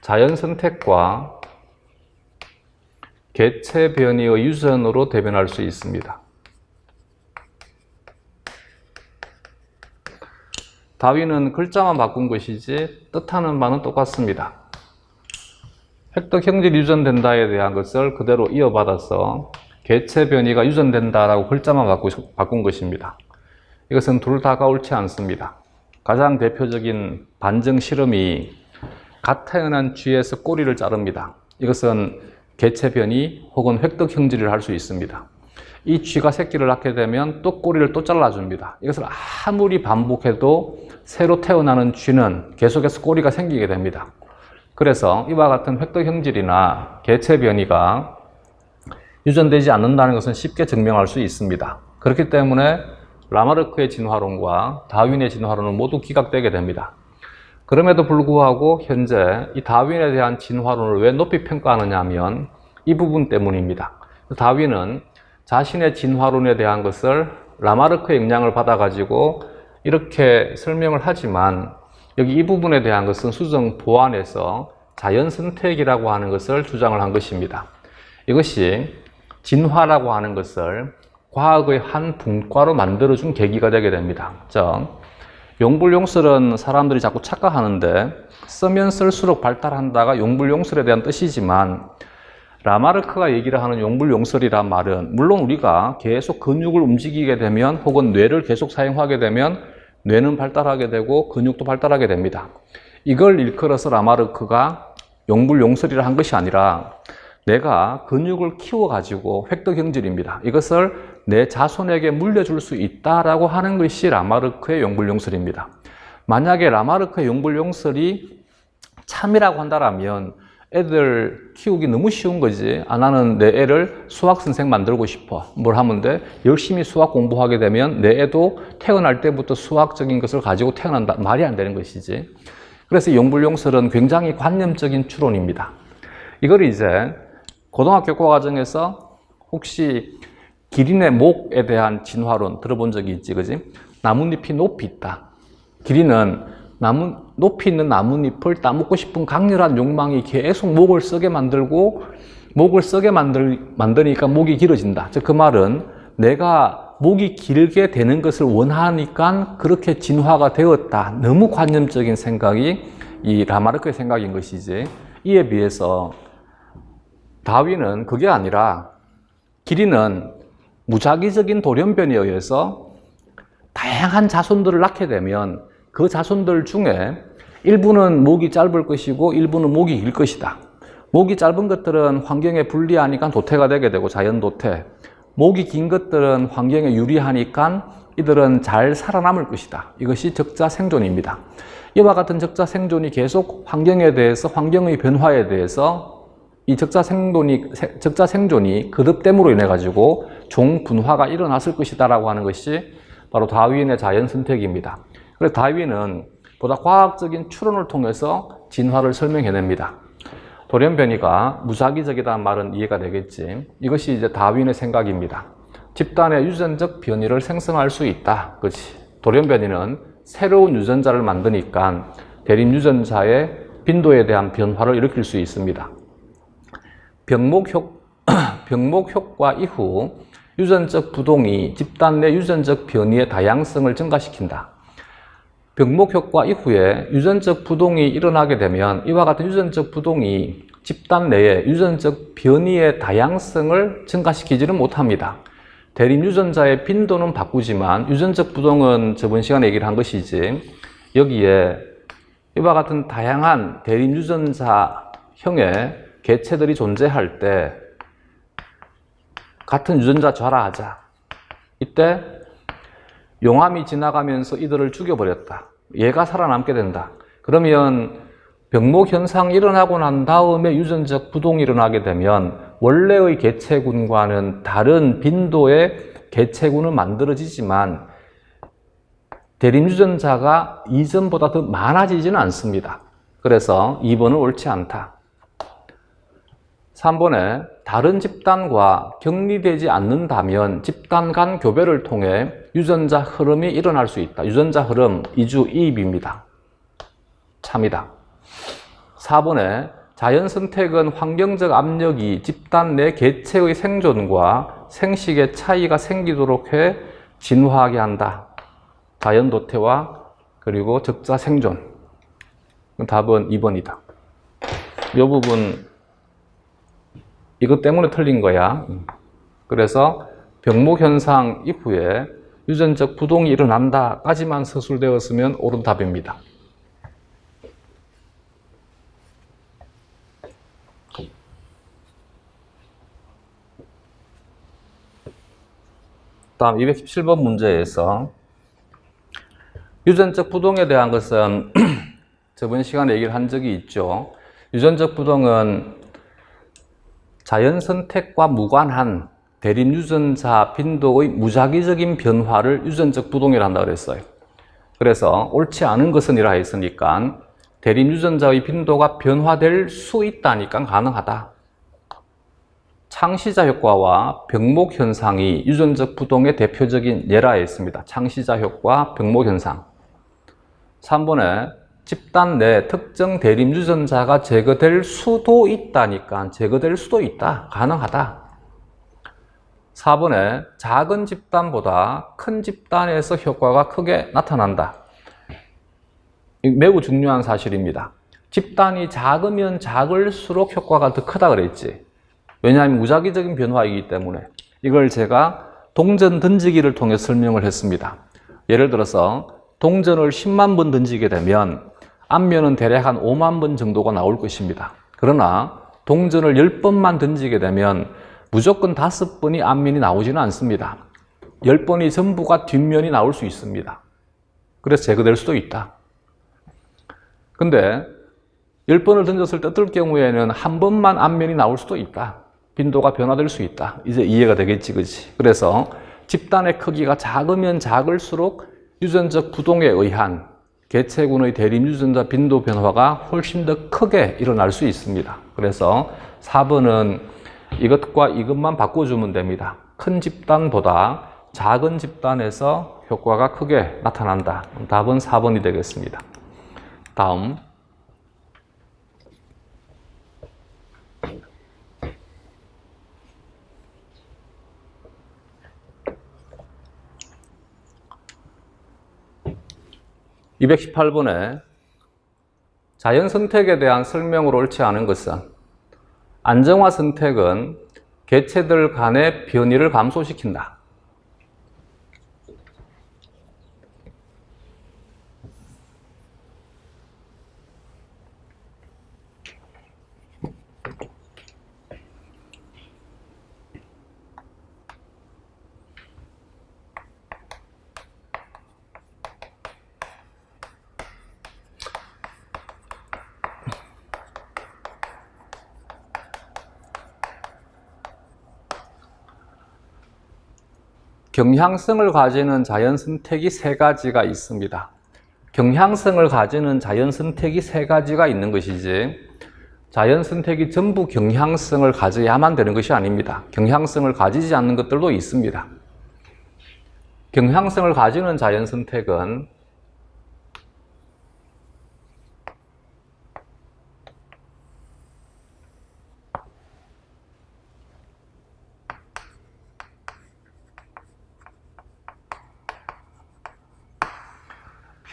자연선택과 개체 변이의 유전으로 대변할 수 있습니다. 다윈은 글자만 바꾼 것이지 뜻하는 바는 똑같습니다. 획득형질 유전된다에 대한 것을 그대로 이어받아서 개체 변이가 유전된다라고 글자만 바꾼 것입니다. 이것은 둘 다가 옳지 않습니다. 가장 대표적인 반증 실험이 갓 태어난 쥐에서 꼬리를 자릅니다. 이것은 개체 변이 혹은 획득 형질을 할 수 있습니다. 이 쥐가 새끼를 낳게 되면 또 꼬리를 또 잘라줍니다. 이것을 아무리 반복해도 새로 태어나는 쥐는 계속해서 꼬리가 생기게 됩니다. 그래서 이와 같은 획득 형질이나 개체 변이가 유전되지 않는다는 것은 쉽게 증명할 수 있습니다. 그렇기 때문에 라마르크의 진화론과 다윈의 진화론은 모두 기각되게 됩니다. 그럼에도 불구하고 현재 이 다윈에 대한 진화론을 왜 높이 평가하느냐 하면 이 부분 때문입니다. 다윈은 자신의 진화론에 대한 것을 라마르크의 영향을 받아가지고 이렇게 설명을 하지만 여기 이 부분에 대한 것은 수정 보완해서 자연선택이라고 하는 것을 주장을 한 것입니다. 이것이 진화라고 하는 것을 과학의 한 분과로 만들어준 계기가 되게 됩니다. 즉, 용불용설은 사람들이 자꾸 착각하는데 쓰면 쓸수록 발달한다가 용불용설에 대한 뜻이지만 라마르크가 얘기를 하는 용불용설이란 말은 물론 우리가 계속 근육을 움직이게 되면 혹은 뇌를 계속 사용하게 되면 뇌는 발달하게 되고 근육도 발달하게 됩니다. 이걸 일컬어서 라마르크가 용불용설이라 한 것이 아니라 내가 근육을 키워가지고 획득형질입니다. 이것을 내 자손에게 물려줄 수 있다라고 하는 것이 라마르크의 용불용설입니다. 만약에 라마르크의 용불용설이 참이라고 한다면 애들 키우기 너무 쉬운 거지. 나는 내 애를 수학선생 만들고 싶어. 뭘 하면 돼? 열심히 수학 공부하게 되면 내 애도 태어날 때부터 수학적인 것을 가지고 태어난다. 말이 안 되는 것이지. 그래서 용불용설은 굉장히 관념적인 추론입니다. 이걸 이제 고등학교 과정에서 혹시 기린의 목에 대한 진화론 들어본 적이 있지, 그지? 나뭇잎이 높이 있다. 기린은 높이 있는 나뭇잎을 따먹고 싶은 강렬한 욕망이 계속 목을 쓰게 만들고 목을 쓰게 만드니까 목이 길어진다. 즉, 그 말은 내가 목이 길게 되는 것을 원하니까 그렇게 진화가 되었다. 너무 관념적인 생각이 이 라마르크의 생각인 것이지. 이에 비해서 다윈은 그게 아니라 기린은 무작위적인 돌연변이에 의해서 다양한 자손들을 낳게 되면 그 자손들 중에 일부는 목이 짧을 것이고 일부는 목이 길 것이다. 목이 짧은 것들은 환경에 불리하니까 도태가 되게 되고 자연 도태. 목이 긴 것들은 환경에 유리하니까 이들은 잘 살아남을 것이다. 이것이 적자 생존입니다. 이와 같은 적자 생존이 계속 환경에 대해서, 환경의 변화에 대해서 이 적자 생존이 거듭됨으로 인해 가지고 종분화가 일어났을 것이다라고 하는 것이 바로 다윈의 자연 선택입니다. 그래서 다윈은 보다 과학적인 추론을 통해서 진화를 설명해냅니다. 돌연변이가 무작위적이다는 말은 이해가 되겠지. 이것이 이제 다윈의 생각입니다. 집단의 유전적 변이를 생성할 수 있다. 그렇지. 돌연변이는 새로운 유전자를 만드니까 대립 유전자의 빈도에 대한 변화를 일으킬 수 있습니다. 병목 효과 이후 유전적 부동이 집단 내 유전적 변이의 다양성을 증가시킨다. 병목 효과 이후에 유전적 부동이 일어나게 되면 이와 같은 유전적 부동이 집단 내에 유전적 변이의 다양성을 증가시키지는 못합니다. 대립 유전자의 빈도는 바꾸지만 유전적 부동은 저번 시간에 얘기를 한 것이지, 여기에 이와 같은 다양한 대립 유전자형의 개체들이 존재할 때 같은 유전자 좌라하자. 이때 용암이 지나가면서 이들을 죽여버렸다. 얘가 살아남게 된다. 그러면 병목 현상이 일어나고 난 다음에 유전적 부동이 일어나게 되면 원래의 개체군과는 다른 빈도의 개체군은 만들어지지만 대립 유전자가 이전보다 더 많아지지는 않습니다. 그래서 2번은 옳지 않다. 3번에 다른 집단과 격리되지 않는다면 집단 간 교배를 통해 유전자 흐름이 일어날 수 있다. 유전자 흐름, 이주 이입입니다. 참이다. 4번에 자연 선택은 환경적 압력이 집단 내 개체의 생존과 생식의 차이가 생기도록 해 진화하게 한다. 자연 도태와 그리고 적자 생존. 답은 2번이다. 이 부분 이것 때문에 틀린 거야. 그래서 병목 현상 이후에 유전적 부동이 일어난다까지만 서술되었으면 옳은 답입니다. 다음 217번 문제에서 유전적 부동에 대한 것은 저번 시간에 얘기를 한 적이 있죠. 유전적 부동은 자연 선택과 무관한 대립 유전자 빈도의 무작위적인 변화를 유전적 부동이라 한다고 그랬어요. 그래서 옳지 않은 것은 이라 했으니까 대립 유전자의 빈도가 변화될 수 있다니까 가능하다. 창시자 효과와 병목 현상이 유전적 부동의 대표적인 예라 했습니다. 창시자 효과, 병목 현상. 3번에 집단 내 특정 대립 유전자가 제거될 수도 있다니까 제거될 수도 있다. 가능하다. 4번에 작은 집단보다 큰 집단에서 효과가 크게 나타난다. 매우 중요한 사실입니다. 집단이 작으면 작을수록 효과가 더 크다 그랬지. 왜냐하면 무작위적인 변화이기 때문에. 이걸 제가 동전 던지기를 통해 설명을 했습니다. 예를 들어서 동전을 10만 번 던지게 되면 앞면은 대략 한 5만 번 정도가 나올 것입니다. 그러나 동전을 10번만 던지게 되면 무조건 5번이 앞면이 나오지는 않습니다. 10번이 전부가 뒷면이 나올 수 있습니다. 그래서 제거될 수도 있다. 근데 10번을 던졌을 때 어떨 경우에는 한 번만 앞면이 나올 수도 있다. 빈도가 변화될 수 있다. 이제 이해가 되겠지, 그치? 그래서 집단의 크기가 작으면 작을수록 유전적 부동에 의한 개체군의 대립 유전자 빈도 변화가 훨씬 더 크게 일어날 수 있습니다. 그래서 4번은 이것과 이것만 바꿔주면 됩니다. 큰 집단보다 작은 집단에서 효과가 크게 나타난다. 답은 4번이 되겠습니다. 다음 218번에 자연 선택에 대한 설명으로 옳지 않은 것은 안정화 선택은 개체들 간의 변이를 감소시킨다. 경향성을 가지는 자연 선택이 세 가지가 있습니다. 경향성을 가지는 자연 선택이 세 가지가 있는 것이지 자연 선택이 전부 경향성을 가져야만 되는 것이 아닙니다. 경향성을 가지지 않는 것들도 있습니다. 경향성을 가지는 자연 선택은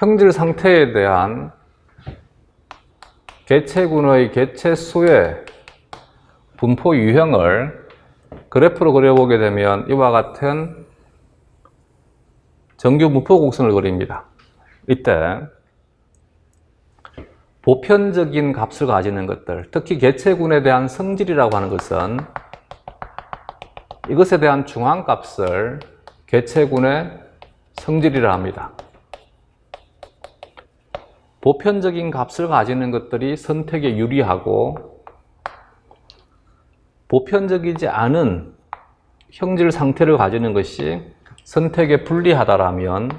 형질 상태에 대한 개체군의 개체수의 분포 유형을 그래프로 그려보게 되면 이와 같은 정규 분포 곡선을 그립니다. 이때 보편적인 값을 가지는 것들, 특히 개체군에 대한 성질이라고 하는 것은 이것에 대한 중앙값을 개체군의 성질이라 합니다. 보편적인 값을 가지는 것들이 선택에 유리하고 보편적이지 않은 형질 상태를 가지는 것이 선택에 불리하다라면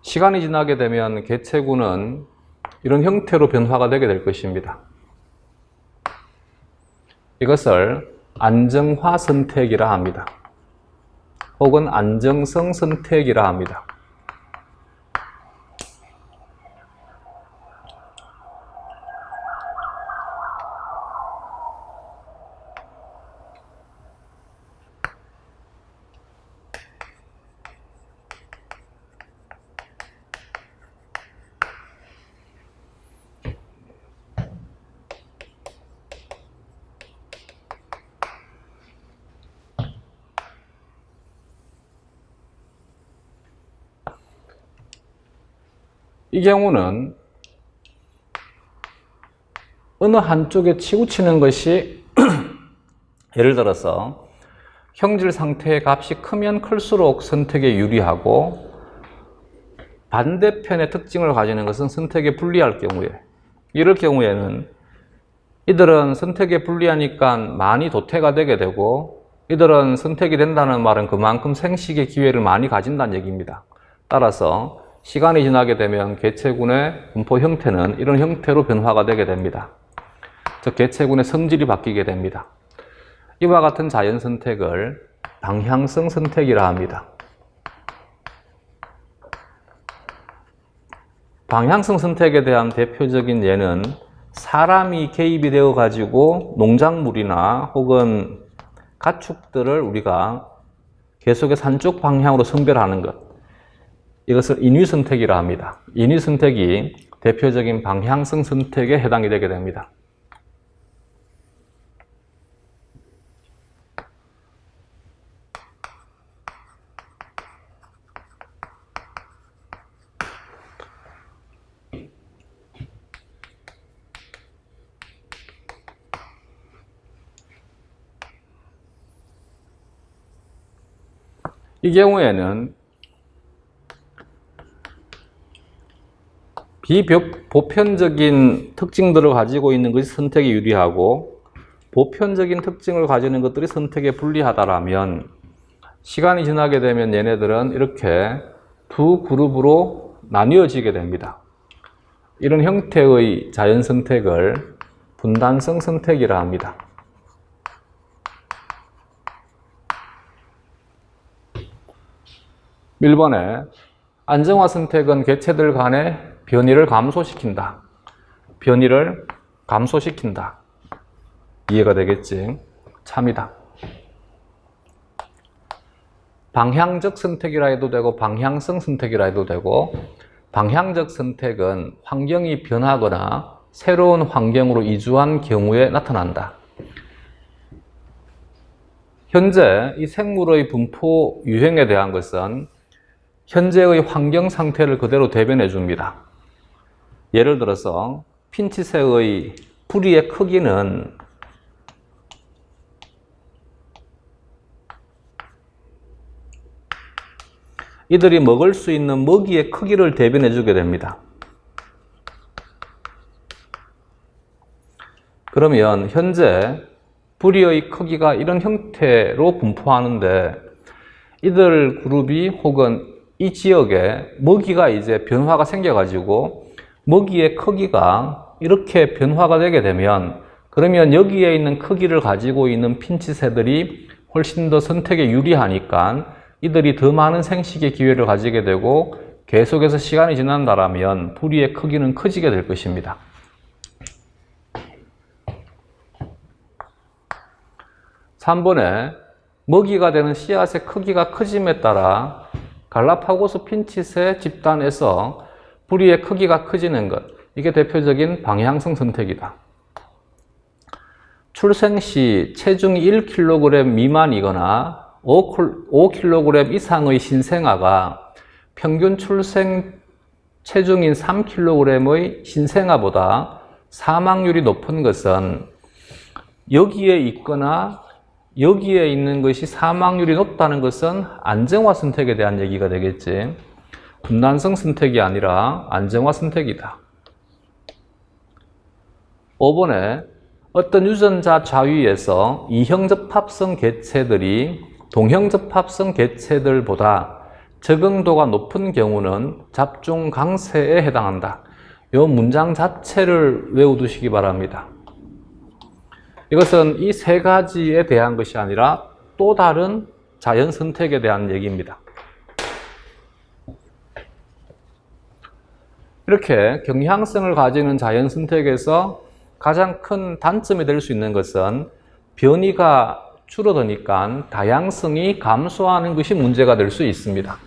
시간이 지나게 되면 개체군은 이런 형태로 변화가 되게 될 것입니다. 이것을 안정화 선택이라 합니다. 혹은 안정성 선택이라 합니다. 이 경우는 어느 한쪽에 치우치는 것이 예를 들어서 형질 상태의 값이 크면 클수록 선택에 유리하고 반대편의 특징을 가지는 것은 선택에 불리할 경우에 이럴 경우에는 이들은 선택에 불리하니까 많이 도태가 되게 되고 이들은 선택이 된다는 말은 그만큼 생식의 기회를 많이 가진다는 얘기입니다. 따라서 시간이 지나게 되면 개체군의 분포 형태는 이런 형태로 변화가 되게 됩니다. 즉 개체군의 성질이 바뀌게 됩니다. 이와 같은 자연 선택을 방향성 선택이라 합니다. 방향성 선택에 대한 대표적인 예는 사람이 개입이 되어 가지고 농작물이나 혹은 가축들을 우리가 계속해서 한쪽 방향으로 선별하는 것, 이것을 인위 선택이라 합니다. 인위 선택이 대표적인 방향성 선택에 해당이 되게 됩니다. 이 경우에는 비보편적인 특징들을 가지고 있는 것이 선택에 유리하고 보편적인 특징을 가지는 것들이 선택에 불리하다라면 시간이 지나게 되면 얘네들은 이렇게 두 그룹으로 나뉘어지게 됩니다. 이런 형태의 자연 선택을 분단성 선택이라 합니다. 일번에 안정화 선택은 개체들 간의 변이를 감소시킨다. 변이를 감소시킨다. 이해가 되겠지? 참이다. 방향적 선택이라 해도 되고 방향성 선택이라 해도 되고 방향적 선택은 환경이 변하거나 새로운 환경으로 이주한 경우에 나타난다. 현재 이 생물의 분포 유형에 대한 것은 현재의 환경 상태를 그대로 대변해 줍니다. 예를 들어서 핀치새의 부리의 크기는 이들이 먹을 수 있는 먹이의 크기를 대변해 주게 됩니다. 그러면 현재 부리의 크기가 이런 형태로 분포하는데 이들 그룹이 혹은 이 지역에 먹이가 이제 변화가 생겨가지고 먹이의 크기가 이렇게 변화가 되게 되면 그러면 여기에 있는 크기를 가지고 있는 핀칫새들이 훨씬 더 선택에 유리하니까 이들이 더 많은 생식의 기회를 가지게 되고 계속해서 시간이 지난다라면 부리의 크기는 커지게 될 것입니다. 3번에 먹이가 되는 씨앗의 크기가 커짐에 따라 갈라파고스 핀칫의 집단에서 부리의 크기가 커지는 것, 이게 대표적인 방향성 선택이다. 출생 시 체중이 1kg 미만이거나 5kg 이상의 신생아가 평균 출생 체중인 3kg의 신생아보다 사망률이 높은 것은 여기에 있거나 여기에 있는 것이 사망률이 높다는 것은 안정화 선택에 대한 얘기가 되겠지. 분단성 선택이 아니라 안정화 선택이다. 5번에 어떤 유전자 좌위에서 이형접합성 개체들이 동형접합성 개체들보다 적응도가 높은 경우는 잡종 강세에 해당한다. 이 문장 자체를 외워두시기 바랍니다. 이것은 이 세 가지에 대한 것이 아니라 또 다른 자연 선택에 대한 얘기입니다. 이렇게 경향성을 가지는 자연 선택에서 가장 큰 단점이 될 수 있는 것은 변이가 줄어드니까 다양성이 감소하는 것이 문제가 될 수 있습니다.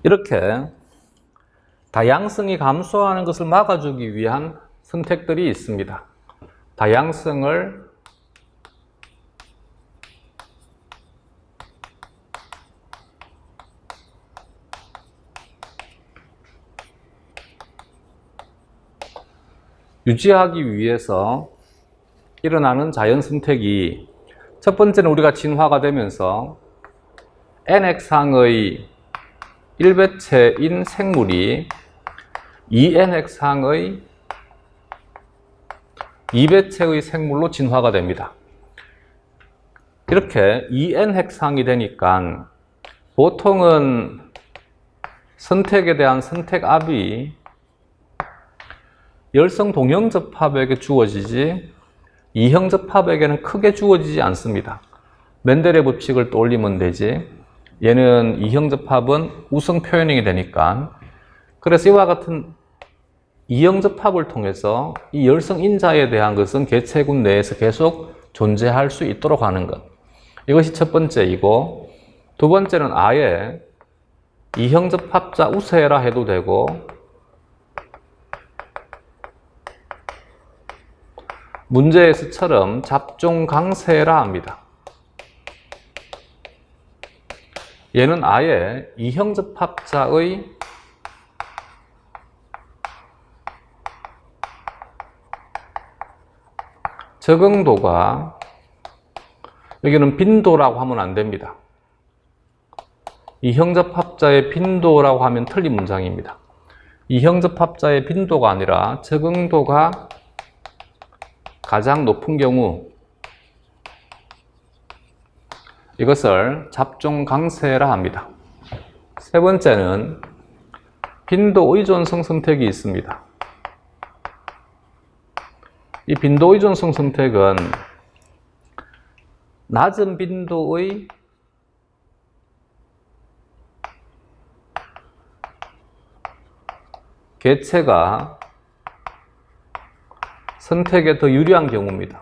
이렇게 다양성이 감소하는 것을 막아주기 위한 선택들이 있습니다. 다양성을 유지하기 위해서 일어나는 자연 선택이 첫 번째는 우리가 진화가 되면서 nx항의 1배체인 생물이 2nx항의 2배체의 생물로 진화가 됩니다. 이렇게 2nx항이 되니까 보통은 선택에 대한 선택압이 열성 동형접합에게 주어지지 이형접합에게는 크게 주어지지 않습니다. 멘델의 법칙을 떠올리면 되지. 얘는 이형접합은 우성 표현형이 되니까. 그래서 이와 같은 이형접합을 통해서 이 열성 인자에 대한 것은 개체군 내에서 계속 존재할 수 있도록 하는 것. 이것이 첫 번째이고, 두 번째는 아예 이형접합자 우세라 해도 되고, 문제에서처럼 잡종 강세라 합니다. 얘는 아예 이형접합자의 적응도가, 여기는 빈도라고 하면 안 됩니다. 이형접합자의 빈도라고 하면 틀린 문장입니다. 이형접합자의 빈도가 아니라 적응도가 가장 높은 경우, 이것을 잡종 강세라 합니다. 세 번째는 빈도 의존성 선택이 있습니다. 이 빈도 의존성 선택은 낮은 빈도의 개체가 선택에 더 유리한 경우입니다.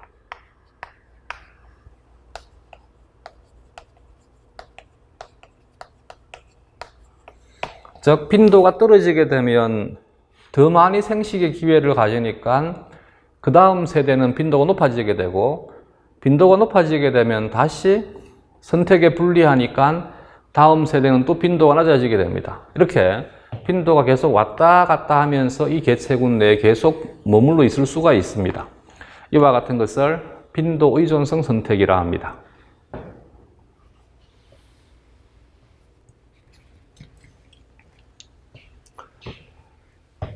즉, 빈도가 떨어지게 되면 더 많이 생식의 기회를 가지니까 그 다음 세대는 빈도가 높아지게 되고, 빈도가 높아지게 되면 다시 선택에 불리하니까 다음 세대는 또 빈도가 낮아지게 됩니다. 이렇게 빈도가 계속 왔다 갔다 하면서 이 개체군 내에 계속 머물러 있을 수가 있습니다. 이와 같은 것을 빈도 의존성 선택이라 합니다.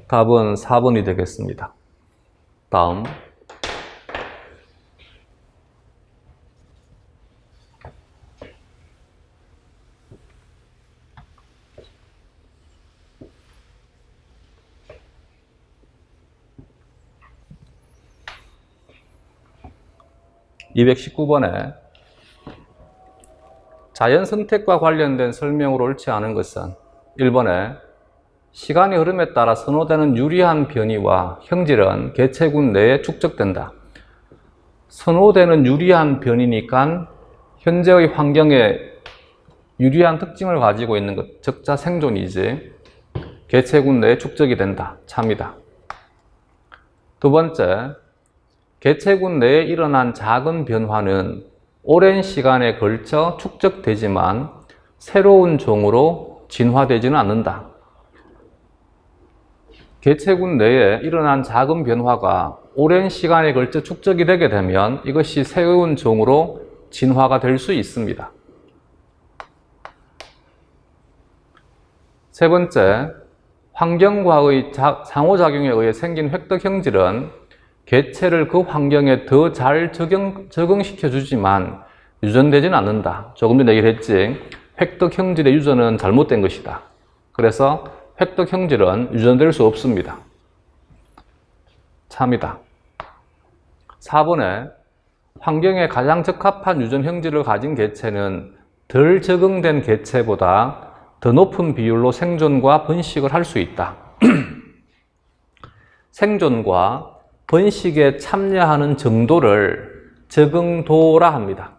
답은 4번이 되겠습니다. 다음. (219번에) 자연 선택과 관련된 설명으로 옳지 않은 것은 1번에 시간의 흐름에 따라 선호되는 유리한 변이와 형질은 개체군 내에 축적된다. 선호되는 유리한 변이니까 현재의 환경에 유리한 특징을 가지고 있는 것, 적자 생존이지 개체군 내에 축적이 된다. 참이다. 두 번째, 개체군 내에 일어난 작은 변화는 오랜 시간에 걸쳐 축적되지만 새로운 종으로 진화되지는 않는다. 개체군 내에 일어난 작은 변화가 오랜 시간에 걸쳐 축적이 되게 되면 이것이 새로운 종으로 진화가 될 수 있습니다. 세 번째, 환경과의 상호작용에 의해 생긴 획득 형질은 개체를 그 환경에 더 잘 적응시켜 주지만 유전되지는 않는다. 조금 전에 얘기를 했지. 획득 형질의 유전은 잘못된 것이다. 그래서 획득 형질은 유전될 수 없습니다. 참이다. 4번에 환경에 가장 적합한 유전 형질을 가진 개체는 덜 적응된 개체보다 더 높은 비율로 생존과 번식을 할 수 있다. 생존과 번식에 참여하는 정도를 적응도라 합니다.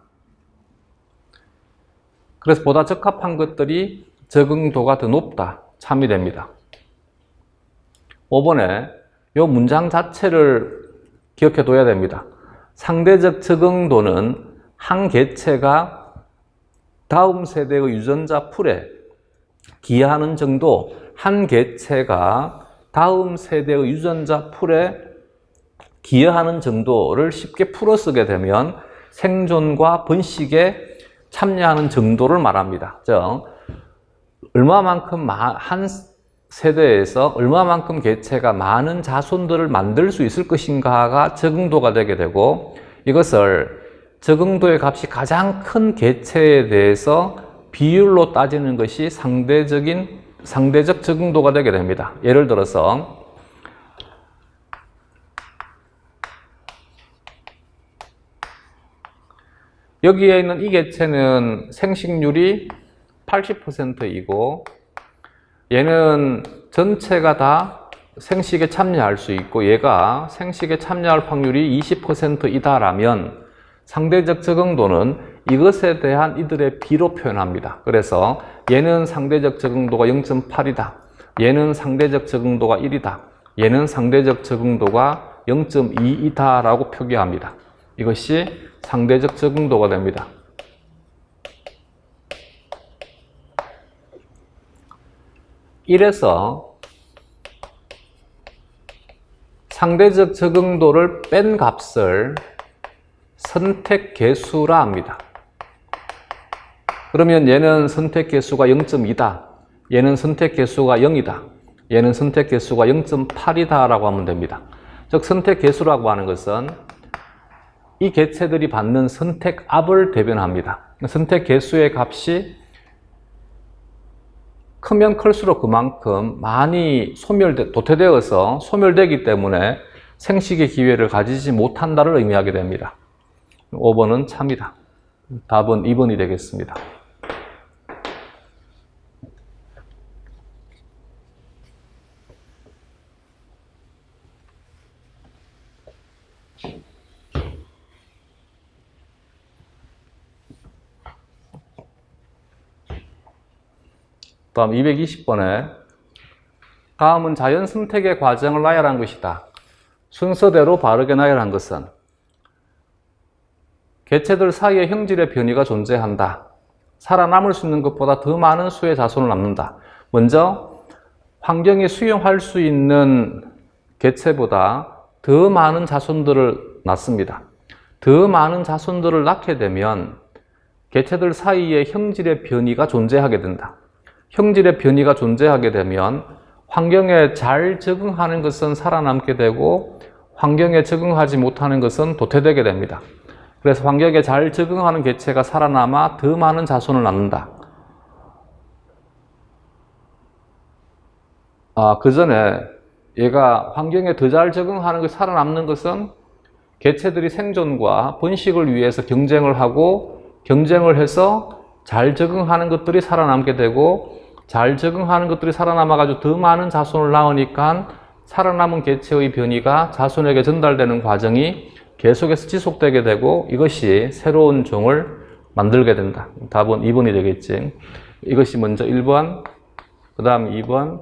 그래서 보다 적합한 것들이 적응도가 더 높다. 참이 됩니다. 5번에 이 문장 자체를 기억해 둬야 됩니다. 상대적 적응도는 한 개체가 다음 세대의 유전자 풀에 기여하는 정도, 한 개체가 다음 세대의 유전자 풀에 기여하는 정도를 쉽게 풀어 쓰게 되면 생존과 번식에 참여하는 정도를 말합니다. 즉, 얼마만큼 한 세대에서 얼마만큼 개체가 많은 자손들을 만들 수 있을 것인가가 적응도가 되게 되고, 이것을 적응도의 값이 가장 큰 개체에 대해서 비율로 따지는 것이 상대적 적응도가 되게 됩니다. 예를 들어서 여기에 있는 이 개체는 생식률이 80%이고 얘는 전체가 다 생식에 참여할 수 있고 얘가 생식에 참여할 확률이 20%이다라면 상대적 적응도는 이것에 대한 이들의 비로 표현합니다. 그래서 얘는 상대적 적응도가 0.8이다. 얘는 상대적 적응도가 1이다. 얘는 상대적 적응도가 0.2이다 라고 표기합니다. 이것이 상대적 적응도가 됩니다. 이래서 상대적 적응도를 뺀 값을 선택 개수라 합니다. 그러면 얘는 선택 개수가 0.2다. 얘는 선택 개수가 0이다. 얘는 선택 개수가 0.8이다 라고 하면 됩니다. 즉 선택 개수라고 하는 것은 이 개체들이 받는 선택압을 대변합니다. 선택 개수의 값이 크면 클수록 그만큼 많이 도태되어서 소멸되기 때문에 생식의 기회를 가지지 못한다를 의미하게 됩니다. 5번은 참이다. 답은 2번이 되겠습니다. 다음 220번에 다음은 자연 선택의 과정을 나열한 것이다. 순서대로 바르게 나열한 것은 개체들 사이에 형질의 변이가 존재한다. 살아남을 수 있는 것보다 더 많은 수의 자손을 낳는다. 먼저 환경에 수용할 수 있는 개체보다 더 많은 자손들을 낳습니다. 더 많은 자손들을 낳게 되면 개체들 사이에 형질의 변이가 존재하게 된다. 형질의 변이가 존재하게 되면 환경에 잘 적응하는 것은 살아남게 되고 환경에 적응하지 못하는 것은 도태되게 됩니다. 그래서 환경에 잘 적응하는 개체가 살아남아 더 많은 자손을 낳는다. 그 전에 얘가 환경에 더 잘 적응하는 것이 살아남는 것은 개체들이 생존과 번식을 위해서 경쟁을 하고 경쟁을 해서 잘 적응하는 것들이 살아남게 되고 잘 적응하는 것들이 살아남아가지고 더 많은 자손을 낳으니까 살아남은 개체의 변이가 자손에게 전달되는 과정이 계속해서 지속되게 되고 이것이 새로운 종을 만들게 된다. 답은 2번이 되겠지. 이것이 먼저 1번, 그 다음 2번,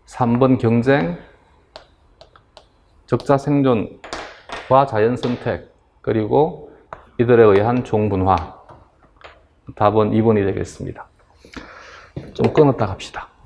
3번 경쟁, 적자 생존과 자연 선택, 그리고 이들에 의한 종분화. 답은 2번이 되겠습니다. 좀 끊었다 갑시다.